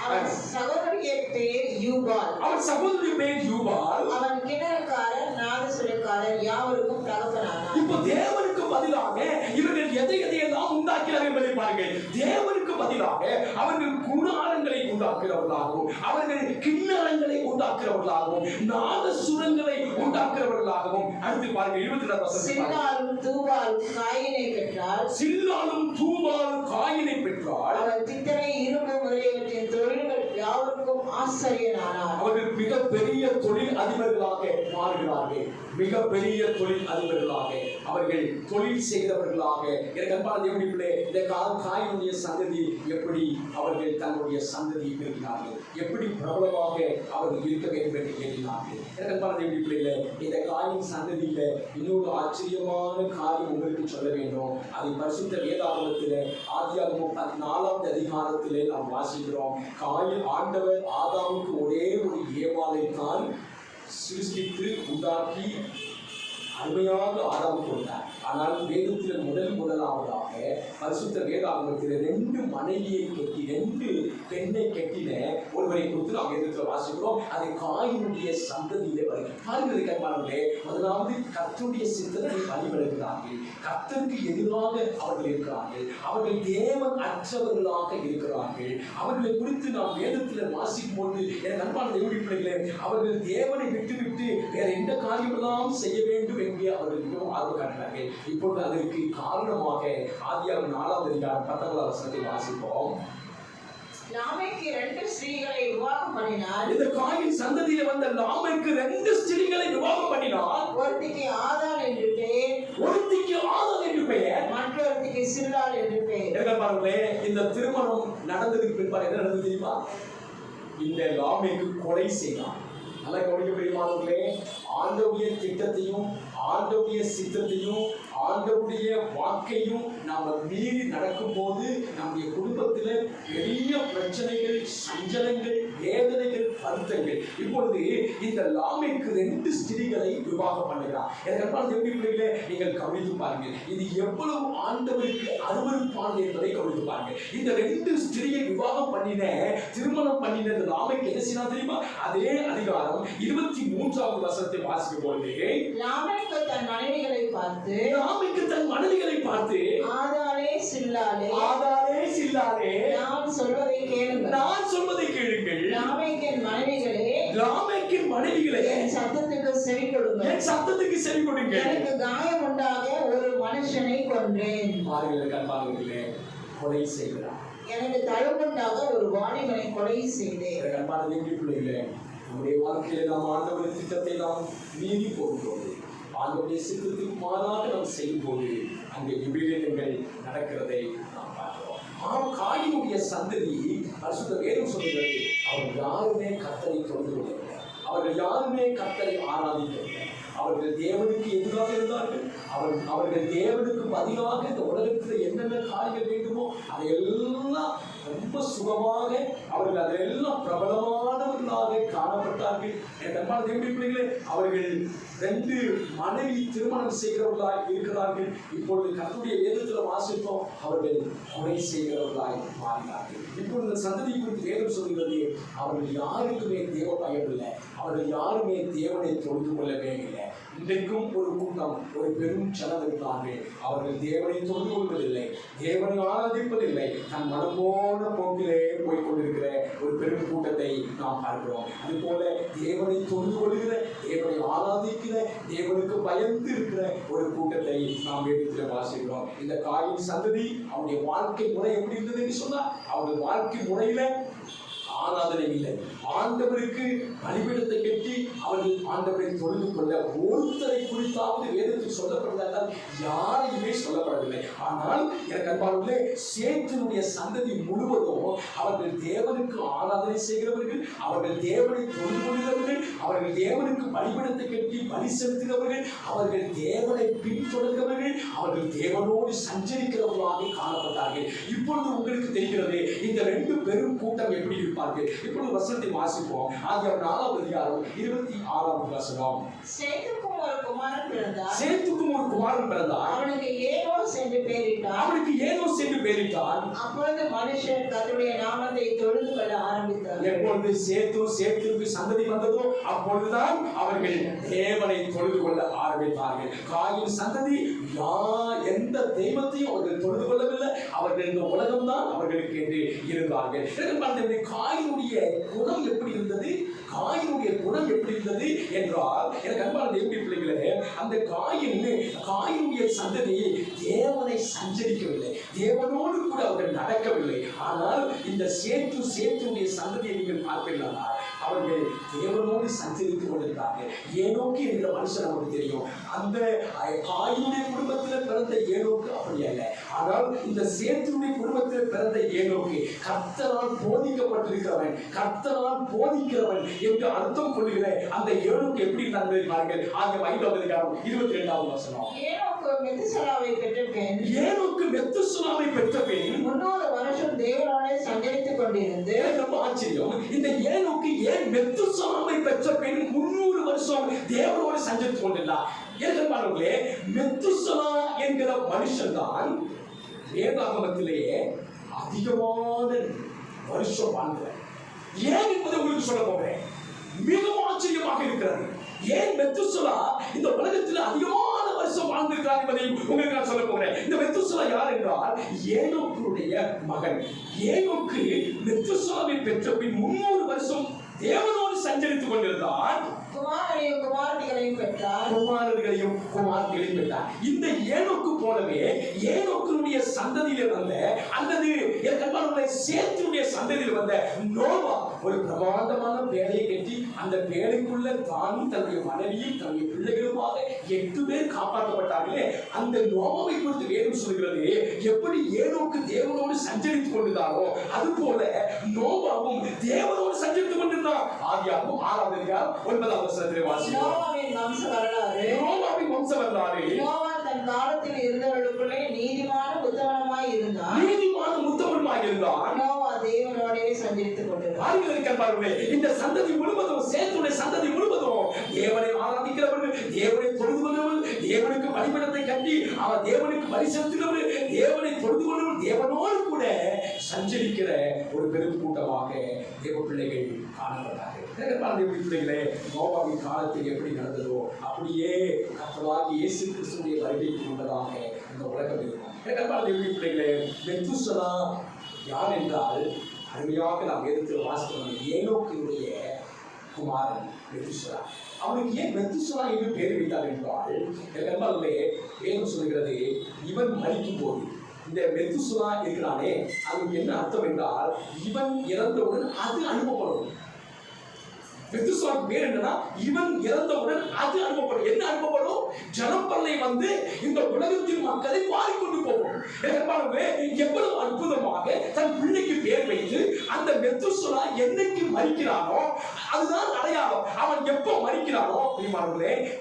அவன் சகோதரிய பேர் யூபால். அவன் சகோதரிய பேர் யூபால். அவன் கிணறுக்காரன், நாதசுரக்காரன், யாவருக்கும் தகப்பனானான். இப்போ தேவனுக்கு பதிலாக இவர்கள் எதையெல்லாம் உண்டாக்கிறார்கள் என்பதை பாருங்கள். தேவனுக்கு பதிலாக அவர்கள் கூடாரங்களை உண்டாக்குறவர்களாகவும், அவர்கள் கிண்ணறங்களை உண்டாக்குறவர்களாகவும், நாதசுரங்களை உண்டாக்குறவர்களாகவும். அடுத்து பாருங்கள் 22வது வசனம். சில்லாலும் தூபாலும் காயினை பெற்றார். சில்லாலும் தூபாலும் காயினை பெற்றார். அவன் தித்தனை, இரும்பு முதலியவற்றின் தொழில்கள் யாவருக்கும் ஆச்சரியனானார். அவர்கள் மிகப்பெரிய தொழில் அதிபர்களாக மாறுகிறார்கள். மிகப்பெரிய தொழில் அதிபர்களாக அவர்கள் தொழில் செய்தவர்களாக. எனக்கு அன்பான தேவனுடைய பிள்ளை, இந்த காயினுடைய சந்ததி எப்படி அவர்கள் தன்னுடைய சந்ததியை பெறுகிறார்கள், எப்படி பிரபலமாக அவர்கள் இருக்க வேண்டும் என்று எண்ணினார்கள். எனக்கு அன்பான தேவனுடைய பிள்ளைகளே, இந்த காயின் சந்ததியில இன்னொரு ஆச்சரியமான காரியம் உங்களுக்கு சொல்ல வேண்டும். அதை பரிசுத்த வேதாகமத்திலே ஆதியாகமம் 14வது அதிகாரத்திலே நாம் வாசிக்கிறோம். காயின் ஆண்டவர் ஆதாமுக்கு ஒரே ஒரு ஏவாளை தான் சிருஷ்டித்து உண்டாக்கி அருமையாக ஆதாம் கொடுத்தார். ஆனால் வேதத்தில் முதலாவதாக பரிசுத்த வேதாகமத்தில் 2 மனைவியை கட்டி 2 பெண்ணை கட்டின ஒருவரை குறித்து நாம் வேதத்தில் வாசிக்கிறோம். அதை காயினுடைய சந்ததியிலே வருகிறார்களே. முதலாவது கர்த்தருடைய சித்தத்தை வழிபடுகிறார்கள். கர்த்தருக்கு எதிராக அவர்கள் இருக்கிறார்கள். அவர்கள் தேவன் அற்றவர்களாக இருக்கிறார்கள். அவர்களை குறித்து நாம் வேதத்தில் வாசிக்கும் போது எனக்கு அன்பான தேவனுடைய பிள்ளைகளே, அவர்கள் தேவனை விட்டுவிட்டு வேற எந்த காரியமெல்லாம் செய்ய வேண்டும் என்று அவர்கள் மிகவும் ஆர்வம் காட்டினார்கள். இப்பொழுது அதற்கு காரணமாக ஆதியாகமம் 4வது அதிகாரம் 19வது வசனத்தை வாசிப்போம். லாமேக்கு 2 ஸ்திரீகளை விவாகம் பண்ணினார். இந்த காயின் சந்ததியில வந்த லாமேக்கு 2 ஸ்திரீகளை விவாகம் பண்ணினார். ஒருத்திக்கு ஆதாள் என்று பெயர், ஒருத்திக்கு ஆதாள் என்று பெயர், மற்றொருத்திக்கு சில்லாள் என்று பெயர். என்ன பாருங்களே, இந்த திருமணம் நடந்ததுக்கு பின்பாடு என்ன நடந்தது தெரியுமா? இந்த லாமேக்கு கொலை செய்தான். நல்லா கவனிக்க பிரியமானவர்களே, ஆண்டவருடைய திட்டத்தையும் ஆண்டவருடைய சித்தத்தையும் ஆண்டவருடைய வாக்கையும் நாம மீறி நடக்கும் போது நம்முடைய குடும்பத்தில் பெரிய பிரச்சனைகள், சஞ்சலங்கள், வேதனைகள், வருத்தங்கள். இப்பொழுது இந்த லாமேக்கு 2 ஸ்திரீகளை விவாகம் பண்ணுகிறார். பிள்ளைகளே, நீங்கள் கவனித்து பாருங்கள். இது எவ்வளவு ஆண்டவருக்கு அருவருப்பானது என்பதை கவனித்து பாருங்கள். இந்த 2 ஸ்திரீயை விவாகம் பண்ணின, திருமணம் பண்ணின இந்த லாமேக்கு என்ன செய்யலாம் தெரியுமா? அதே அதிகாரம் 23வது வசனத்தை வாசிக்கும் பொழுது, லாமேக்கு தன் மனைவிகளை பார்த்து, ஆதாளே சில்லாளே, செய்தாரே, நான் சொல்வதை கேளுங்கள். நான் சொல்வதை கேளுங்கள். லாமேக்கின் மனைவிகளே, லாமேக்கின் மனைவிகளே, என் சத்தத்துக்கு செவி கொடுங்கள். என் சத்தத்துக்கு செவி கொடுங்கள். எனக்கு காயம் உண்டாக ஒரு மனுஷனை கொன்றேன். பாருங்கள் கண்பார்களே, கொலை செய்கிறார். எனக்கு தழும்புண்டாக ஒரு வாலிபனை கொலை செய்தேன். கண்பான தேவனுடைய பிள்ளைகளே, நம்முடைய வாழ்க்கையில நாம் ஆண்டவரின் திட்டத்தை நாம் மீறி போகும்போது, ஆண்டவருடைய சித்தத்துக்கு மாறாக நாம் செய்யும் போது அங்கே விபரீதங்கள் நடக்கிறதை நாம் பார்க்கிறோம். காயினுடைய சந்ததி பரிசுத்த வேதம் சொல்கிறது, அவர்கள் யாருமே கர்த்தரை தொழுது கொள்ளவில்லை, அவர்கள் யாருமே கர்த்தரை ஆராதிக்கவில்லை. அவர்கள் தேவனுக்கு எதிராக இருந்தார்கள். அவர்கள் தேவனுக்கு பதிலாக இந்த உலகத்தில் என்னென்ன காரியங்கள் வேண்டுமோ அதையெல்லாம் ரொம்ப சுகமாக அவர்கள் அதெல்லாம் பிரபலமானவர்களாக காணப்பட்டார்கள். என் அன்பான தேவனுடைய பிள்ளைகளே, அவர்கள் 2 மனைவி திருமணம் செய்கிறவர்களாய் இருக்கிறார்கள். இப்பொழுது கர்த்தருடைய வேதத்தில் வாசித்தோம், அவர்கள் கொலை செய்கிறவர்களாய் மாறினார்கள். இப்பொழுது இந்த சந்ததி குறித்து வேதம் சொல்கிறது, அவர்கள் யாருக்குமே தேவ பயம் இல்லை, அவர்கள் யாருமே தேவனை தொழுது கொள்ளவே இல்லை. இன்றைக்கும் ஒரு கூட்டம், ஒரு பெரும் ஜனம் இருக்கிறார்கள், அவர்கள் தேவனை தொழுது கொள்வதில்லை, தேவனை ஆராதிப்பதில்லை, தன் மனமோன போக்கிலே போய் கொண்டிருக்கிற ஒரு பெரும் கூட்டத்தை நாம் பார்க்கிறோம். அதுபோல தேவனை தொழுது கொள்கிற, தேவனை ஆராதிக்கிற, தேவனுக்கு பயந்து இருக்கிற ஒரு கூட்டத்தை நாம் வேதத்தில் வாசிக்கிறோம். இந்த காயின் சந்ததி அவருடைய வாழ்க்கை முறை எப்படி இருந்தது என்று சொன்னால், அவருடைய வாழ்க்கை முறையில ஆராதனை இல்லை, ஆண்டவருக்கு பலிபீடத்தை கட்டி அவர்கள் ஆண்டவரை தொழுது கொள்ள ஒருத்தரை குறித்தாவது வேதத்தில் சொல்லப்படுவதால் யாரையுமே சொல்லப்படவில்லை. ஆனால் எனக்கு அன்பானவர்களே, சேத்தினுடைய சந்ததி முழுவதும் அவர்கள் தேவனுக்கு ஆராதனை செய்கிறவர்கள், அவர்கள் தேவனை தொழுது கொள்கிறவர்கள், அவர்கள் தேவனுக்கு பலிபீடத்தை கட்டி பலி செலுத்துகிறவர்கள், அவர்கள் தேவனை பின்தொடர்கிறவர்கள், அவர்கள் தேவனோடு சஞ்சரிக்கிறவர்களாக காணப்பட்டார்கள். இப்பொழுது உங்களுக்கு தெரிகிறது இந்த 2 பெரும் கூட்டம் எப்படி இருப்பார்கள். இப்பொழுது வசனத்தை வாசிப்போம். ஆதியாகமம் 4ஆம் அதிகாரம் 26ஆம் வசனம். சேத்துக்கும் ஒரு குமாரன் பிறந்தார். சேத்துக்கும் ஒரு குமாரன் பிறந்தார். அவனுக்கு ஏனோஸ் என்று பெயரிட்டார். அவனுக்கு ஏனோஸ் என்று பெயரிட்டார். அப்பொழுது மனுஷர் கர்த்தருடைய நாமத்தை தொழுது கொள்ள ஆரம்பித்தார்கள். எப்பொழுது சேத்துக்கு சந்ததி வந்ததோ அப்பொழுதுதான் அவர்கள் தேவனை தொழுது கொள்ள ஆரம்பித்தார்கள். காயின் சந்ததி எந்த தெய்வத்தையும் அவர்கள் தொழுது கொள்ளவில்லை. அவர்கள் இந்த உலகம்தான் அவர்களுக்கு என்று இருந்தார்கள். காயினுடைய குணம் எப்படி இருந்தது? காயினுடைய குணம் எப்படி இருந்தது என்றால், எனக்கு அன்பான தேவனுடைய பிள்ளைகளே, அந்த காயினுடைய சந்ததி தேவனை சஞ்சரிக்கவில்லை, தேவனோடு கூட அவர்கள் நடக்கவில்லை. ஆனால் இந்த சேத்துடைய சந்ததியை நீங்கள் பார்ப்பீர்களா, அவர்கள் தேவனோடு சஞ்சரித்துக் கொண்டிருந்தார்கள். ஏனோக்கு என்ற மனுஷன் நமக்கு தெரியும். அந்த காயினுடைய குடும்பத்தில் பிறந்த ஏனோக்கு அப்படி அல்ல. ஆனால் இந்த சேத்துடைய குடும்பத்தில் பிறந்த ஏனோக்கு கர்த்தரால் போதிக்கப்பட்டிருக்கிறவன், கர்த்தரால் போதிக்கிறவன் என்று அர்த்தம் கொள்கிற அந்த ஏனோக்கு எப்படி இருந்தார்கள் பாருங்கள். ஆகிய 5ஆம் அதிகாரம் 22ஆம் வசனம். ஏனோக்கு மெத்துசலாவை பெற்ற பின் 300 வருஷம் தேவனோடு சஞ்சரித்துக் கொண்டிருந்து. ரொம்ப ஆச்சரியம். இந்த ஏனோக்கு ஏன் மெத்துசலாவை பெற்ற பின் 300 வருஷம் தேவனோடு சஞ்சரித்துக் கொண்டிருந்தார்? ஏற்கனவே மெத்துசலா என்கிற மனுஷன் தான் வேதாகமத்திலேயே அதிகமான வருஷம் வாழ்ந்தார். ஏன் என்பதை உங்களுக்கு சொல்ல போகிறேன். மிகவும் ஆச்சரியமாக இருக்கிறது. ஏன் மெத்துசலா இந்த உலகத்தில் அதிகமான வருஷம் வாழ்ந்திருக்கிறார் என்பதை உங்களுக்கு நான் சொல்ல போகிறேன். இந்த மெத்துசலா யார் என்றால் ஏனோக்குடைய மகன். ஏனோக்கு மெத்துசலாவை பெற்ற பின் 300 வருஷம் தேவனோடு சஞ்சரித்துக் கொண்டிருந்தார். குமாரர்களையும் பெற்றார். இந்த ஏனோக்கு போலவே ஏனோக்குடைய சந்ததியில் வந்த அல்லது சேத்தினுடைய சந்ததியில் வந்த நோவா ஒரு பிரமாண்டமான பேழையை கட்டி அந்த பேழைக்குள்ள தானும் தன்னுடைய மனைவியும் தன்னுடைய பிள்ளைகளுமாக 8 பேர் காப்பாற்றப்பட்டார்களே. அந்த நோவாவை குறித்து வேதம் சொல்கிறது, எப்படி ஏனோக்கு தேவனோடு சஞ்சரித்துக் கொண்டிருந்தாரோ அது போல நோவாவும் தேவனோடு சஞ்சரித்துக் கொண்டிருந்தார். ஆதியாகமம் 6ஆம் அதிகாரம் 9ஆம் வசனத்திலே வாசிக்கிறோம். நோவாவின் வம்ச வரலாறு. நோவா தன் காலத்தில் இருந்தவர்களுக்குள்ளே நீதிமானும் உத்தமனுமாய் இருந்தார். நோவா தேவனோடே சஞ்சரித்துக் கொண்டிருந்தார். இந்த சந்ததி முழுவதும், சேத்துடைய சந்ததி முழுவதும் தேவனை ஆராதிக்கிறவர்கள், தேவனை தொழுது கொள்கிறவர்கள், தேவனுக்கு பலிபீடத்தை கட்டி அவர் தேவனுக்கு பலி செலுத்துகிறவர்கள், தேவனை தொழுது கொள்கிறவர்கள், தேவனோடு கூட சஞ்சரிக்கிற ஒரு பெரும் கூட்டமாக தேவ பிள்ளைகள் காணப்பட்டார்கள். பிள்ளைகளே, நோவாவின் காலத்தில் எப்படி நடந்ததோ அப்படியே கர்த்தராகிய இயேசு கிறிஸ்துவின் வருகைக்கு முன்னதாக இந்த உலகம் இருக்கும். பிள்ளைகளே, மெத்துசலா யார் என்றால் அருமையாக நாம் வேதத்தில் வாசித்தோம் ஏனோக்கினுடைய குமாரன் மெத்துசலா. அவனுக்கு ஏன் மெத்துசலா என்று பெயர் வைத்தார் என்றால் நண்பர்களே வேதம் சொல்கிறது இவன் மரிக்கும் போது இந்த மெத்துசலா இருக்கிறானே அதுக்கு என்ன அர்த்தம் என்றால் இவன் இறந்தவுடன் அது அனுப்பப்படும். மெத்துசலாவுக்கு பேர் என்னன்னா இவன் இறந்தவுடன் அது அனுப்பப்படும். என்ன அனுப்பப்படும்? ஜனப்பரலை வந்து இந்த உலகத்தின் மக்களை மாறிக்கொண்டு போகும். எவ்வளவு அற்புதமாக தன் பிள்ளைக்கு பேர் வைத்து அந்த மெத்துசலா என்னைக்கு மரிக்கிறானோ அதுதான் அடையாளம். அவன் எப்போ மரிக்கிறானோ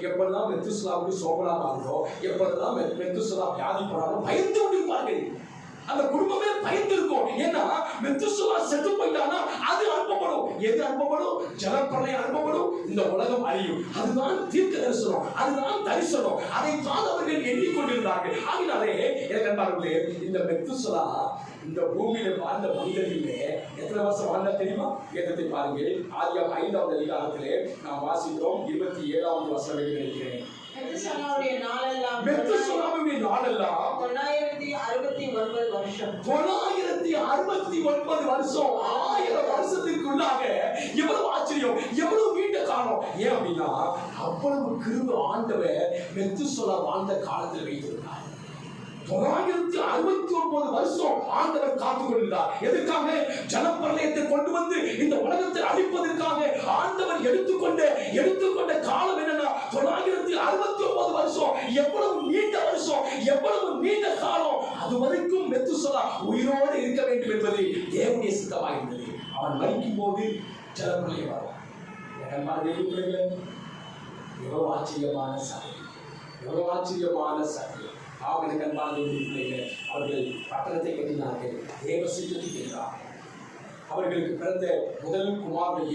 எப்பொழுதுதான் மெத்துசலாவுக்கு சோகலாக ஆகுதோ, எப்பொழுதுதான் மெத்துசலா வியாதிப்படாமோ பயந்து கொண்டிருப்பார்கள். அந்த குடும்பமே பயந்து இருக்கும். ஏன்னா மெத்துசலா செத்து போயிட்டானா அது அனுப்பப்படும். எது அனுப்பப்படும்? ஜலப்பிரளயம் அனுப்பப்படும். இந்த உலகம் அழியும். அதுதான் தீர்க்க தரிசனம், அதுதான் தரிசனம். அதைத்தான் அவர்கள் எண்ணிக்கொண்டிருந்தார்கள். ஆகினாலே என்பார்களே இந்த மெத்துசலா இந்த பூமியில வாழ்ந்த மனிதர்களே எத்தனை வருஷம் வாழ்ந்தா தெரியுமா? வேதத்தை பாருங்கள். ஆதியாகமம் 5வது அதிகாரத்திலே நாம் வாசிக்கிறோம் 27வது வசனம் நினைக்கிறேன். மெத்துசலாவுடைய நாளெல்லாம் 969 வருஷம். 969 வருஷம். 1000 வருஷத்திற்குள்ளாக எவ்வளவு ஆச்சரியம், எவ்வளவு நீண்ட காலம். ஏன் அப்படின்னா அவ்வளவு கிருபை ஆண்டவர் மெத்துசலா வாழ்ந்த காலத்தில் வைத்திருந்தார். 969 வருஷம் ஆண்டவர் காத்துக் கொண்டிருந்தார். எதற்காக? ஜலப்பிரளயத்தை கொண்டு வந்து இந்த உலகத்தை அழிப்பதற்காக ஆண்டவர் எடுத்துக்கொண்ட காலம் என்னன்னா 969 வருஷம். எவ்வளவு நீண்ட வருஷம், எவ்வளவு நீண்ட காலம். அது வரைக்கும் மெத்துசலா உயிரோடு இருக்க வேண்டும் என்பது தேவனுடைய சித்தமாக இருந்தது. அவன் மரிக்கும் போது ஜலப்பிரளயம் வரும். எவ்வளவு ஆச்சரியமான சத்தியம், எவ்வளவு ஆச்சரியமான சத்தியம். அவர்கள் பட்டணத்தை கட்டினார்கள், தேவ சித்தத்தை கேட்டார்கள். அவர்களுக்கு பிறந்த முதல் குமாரன்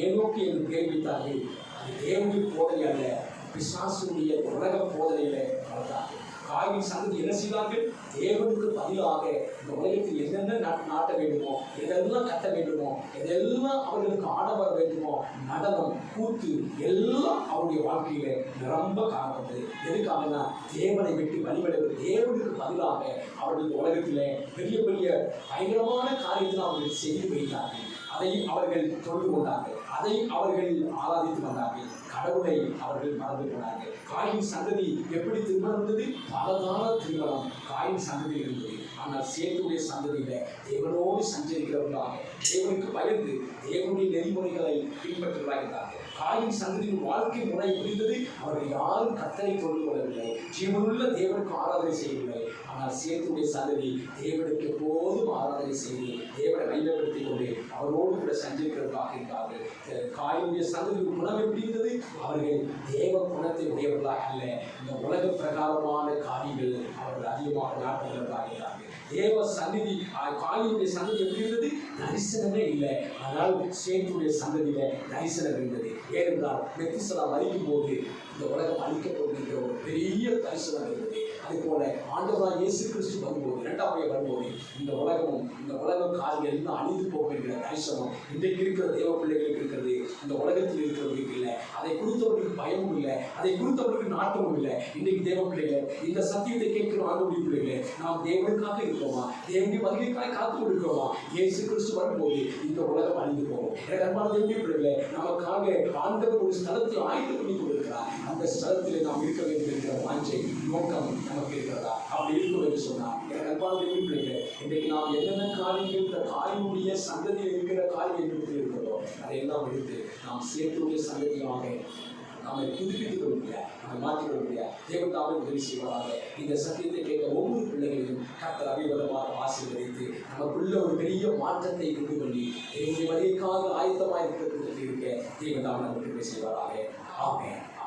ஏனோக்கு என்று பெயர் வைத்தார்கள். அது தேவனுடைய போதனை அல்ல, பிசாசுடைய உலக போதனையில வளர்த்தார்கள். காயின் சந்ததி என்ன செய்தார்கள்? தேவனுக்கு பதிலாக இந்த உலகத்தில் என்னென்ன நாட்ட வேண்டுமோ, எதெல்லாம் கட்ட வேண்டுமோ, எதெல்லாம் அவர்களுக்கு ஆடவர வேண்டுமோ, நடனம் கூத்து எல்லாம் அவருடைய வாழ்க்கையில நிரம்ப காணப்பட்டது. எதுக்காகனா தேவனை விட்டு வழிபடுவது. தேவனுக்கு பதிலாக அவர்கள் உலகத்திலே பெரிய பெரிய பயங்கரமான காரியத்தில் அவர்கள் செய்து வைத்தார்கள். அதை அவர்கள் தொழுது கொண்டார்கள், அதை அவர்கள் ஆராதித்து வந்தார்கள். கடவுளை அவர்கள் மறந்து போனார்கள். காயின் சந்ததி எப்படி திருமணம் இருந்தது? பலதான திருமணம் காயின் சந்ததி இருந்தது. ஆனால் சேத்துடைய சந்ததியில தேவனோடு சஞ்சரிக்கிறவர்களாக, தேவனுக்கு பயந்து தேவனுடைய நெறிமுறைகளை பின்பற்றுவதாக இருந்தார்கள். காயின் சந்ததியின் வாழ்க்கை முறை முடிந்தது. அவர்கள் யாரும் கர்த்தரை தொழுது கொள்ளவில்லை, ஜீவனுள்ள தேவனுக்கு ஆராதனை செய்யவில்லை. ஆனால் சேத்துடைய சந்ததி தேவனுக்கு எப்போதும் ஆராதனை செய்து தேவனை மையப்படுத்திக் கொண்டு அவரோடு கூட சஞ்சரிக்கிறவர்களாக இருந்தார்கள். காயினுடைய சந்ததியின் குணம் எப்படி இருந்தது? அவர்கள் தேவ குணத்தை உடையவர்களாக அல்ல, இந்த உலக பிரகாரமான காரியங்கள் அவர்கள் அதிகமாக நாட்டுகிறவர்களாக இருந்தார்கள். தேவ சந்நிதி காயினுடைய சந்ததி எப்படி இருந்தது? தரிசனமே இல்லை. ஆனால் சேத்துடைய சந்ததியில தரிசனம் இருந்தது. ஏனென்றால் மெத்துசலா மரிக்கும் போது இந்த உலகம் அழிக்கப்படுகின்ற ஒரு பெரிய தரிசனம் இருந்தது. அதே போல ஆண்டவராக இயேசு கிறிஸ்து வரும்போது, 2ஆம் வரும்போது இந்த உலக காரியங்கள் எல்லாம் அழிந்து போகின்ற தரிசனம் இன்றைக்கு இருக்கிற தேவ பிள்ளைகளுக்கு இருக்கிறது. இந்த உலகத்தில் இருக்கிறவர்களுக்கு இல்லை. அதை குறித்தவர்களுக்கு பயமும் இல்லை, அதை குறித்தவர்களுக்கு நாட்டமும் இல்லை. இன்றைக்கு தேவ பிள்ளைகள் இந்த சத்தியத்தை கேட்கிற ஆண்டவருடைய பிள்ளைகளை நாம் தேவனுக்காக இருக்கிறோமா? தேவனுடைய வருகைக்காக காத்து கொண்டிருக்கிறோமா? இயேசு கிறிஸ்து வரும்போது இந்த உலகம் அழிந்து போகும். எனக்கு அன்பான தேவனுடைய பிள்ளைகளை நமக்காக ஆண்டவர் ஒரு ஸ்தலத்தை ஆயத்தம் பண்ணி கொண்டிருக்கிறார். அந்த ஸ்தலத்தில் நாம் இருக்க வேண்டும் என்கிற வாஞ்சை நோக்கம் நமக்கு இருக்கிறதா? அப்படி இருக்கும் என்று சொன்னார். எனக்கு அன்பான தேவனுடைய பிள்ளைகளை இன்றைக்கு நாம் என்னென்ன காரியங்கள் இந்த காயினுடைய சந்ததியில் இருக்கிற காரியங்கள் இருக்கிறதோ அதையெல்லாம் எடுத்து நாம் சேத்துடைய சந்ததியாக நம்மை புதுப்பித்துக் கொள்ளுங்க, நம்மை மாற்றிக்கொள்ளுங்க. தேவன் தாமே உதவி செய்வாராக. இந்த சத்தியத்தை கேட்க ஒவ்வொரு பிள்ளைகளையும் கர்த்தர் அபிவதமாக ஆசீர்வதித்து நமக்குள்ள ஒரு பெரிய மாற்றத்தை கொண்டு பண்ணி தேவனுடைய வழிக்காக ஆயத்தமாக இருக்க தேவன் தாமே நமக்கு உதவி செய்வாராக. ஆமென்.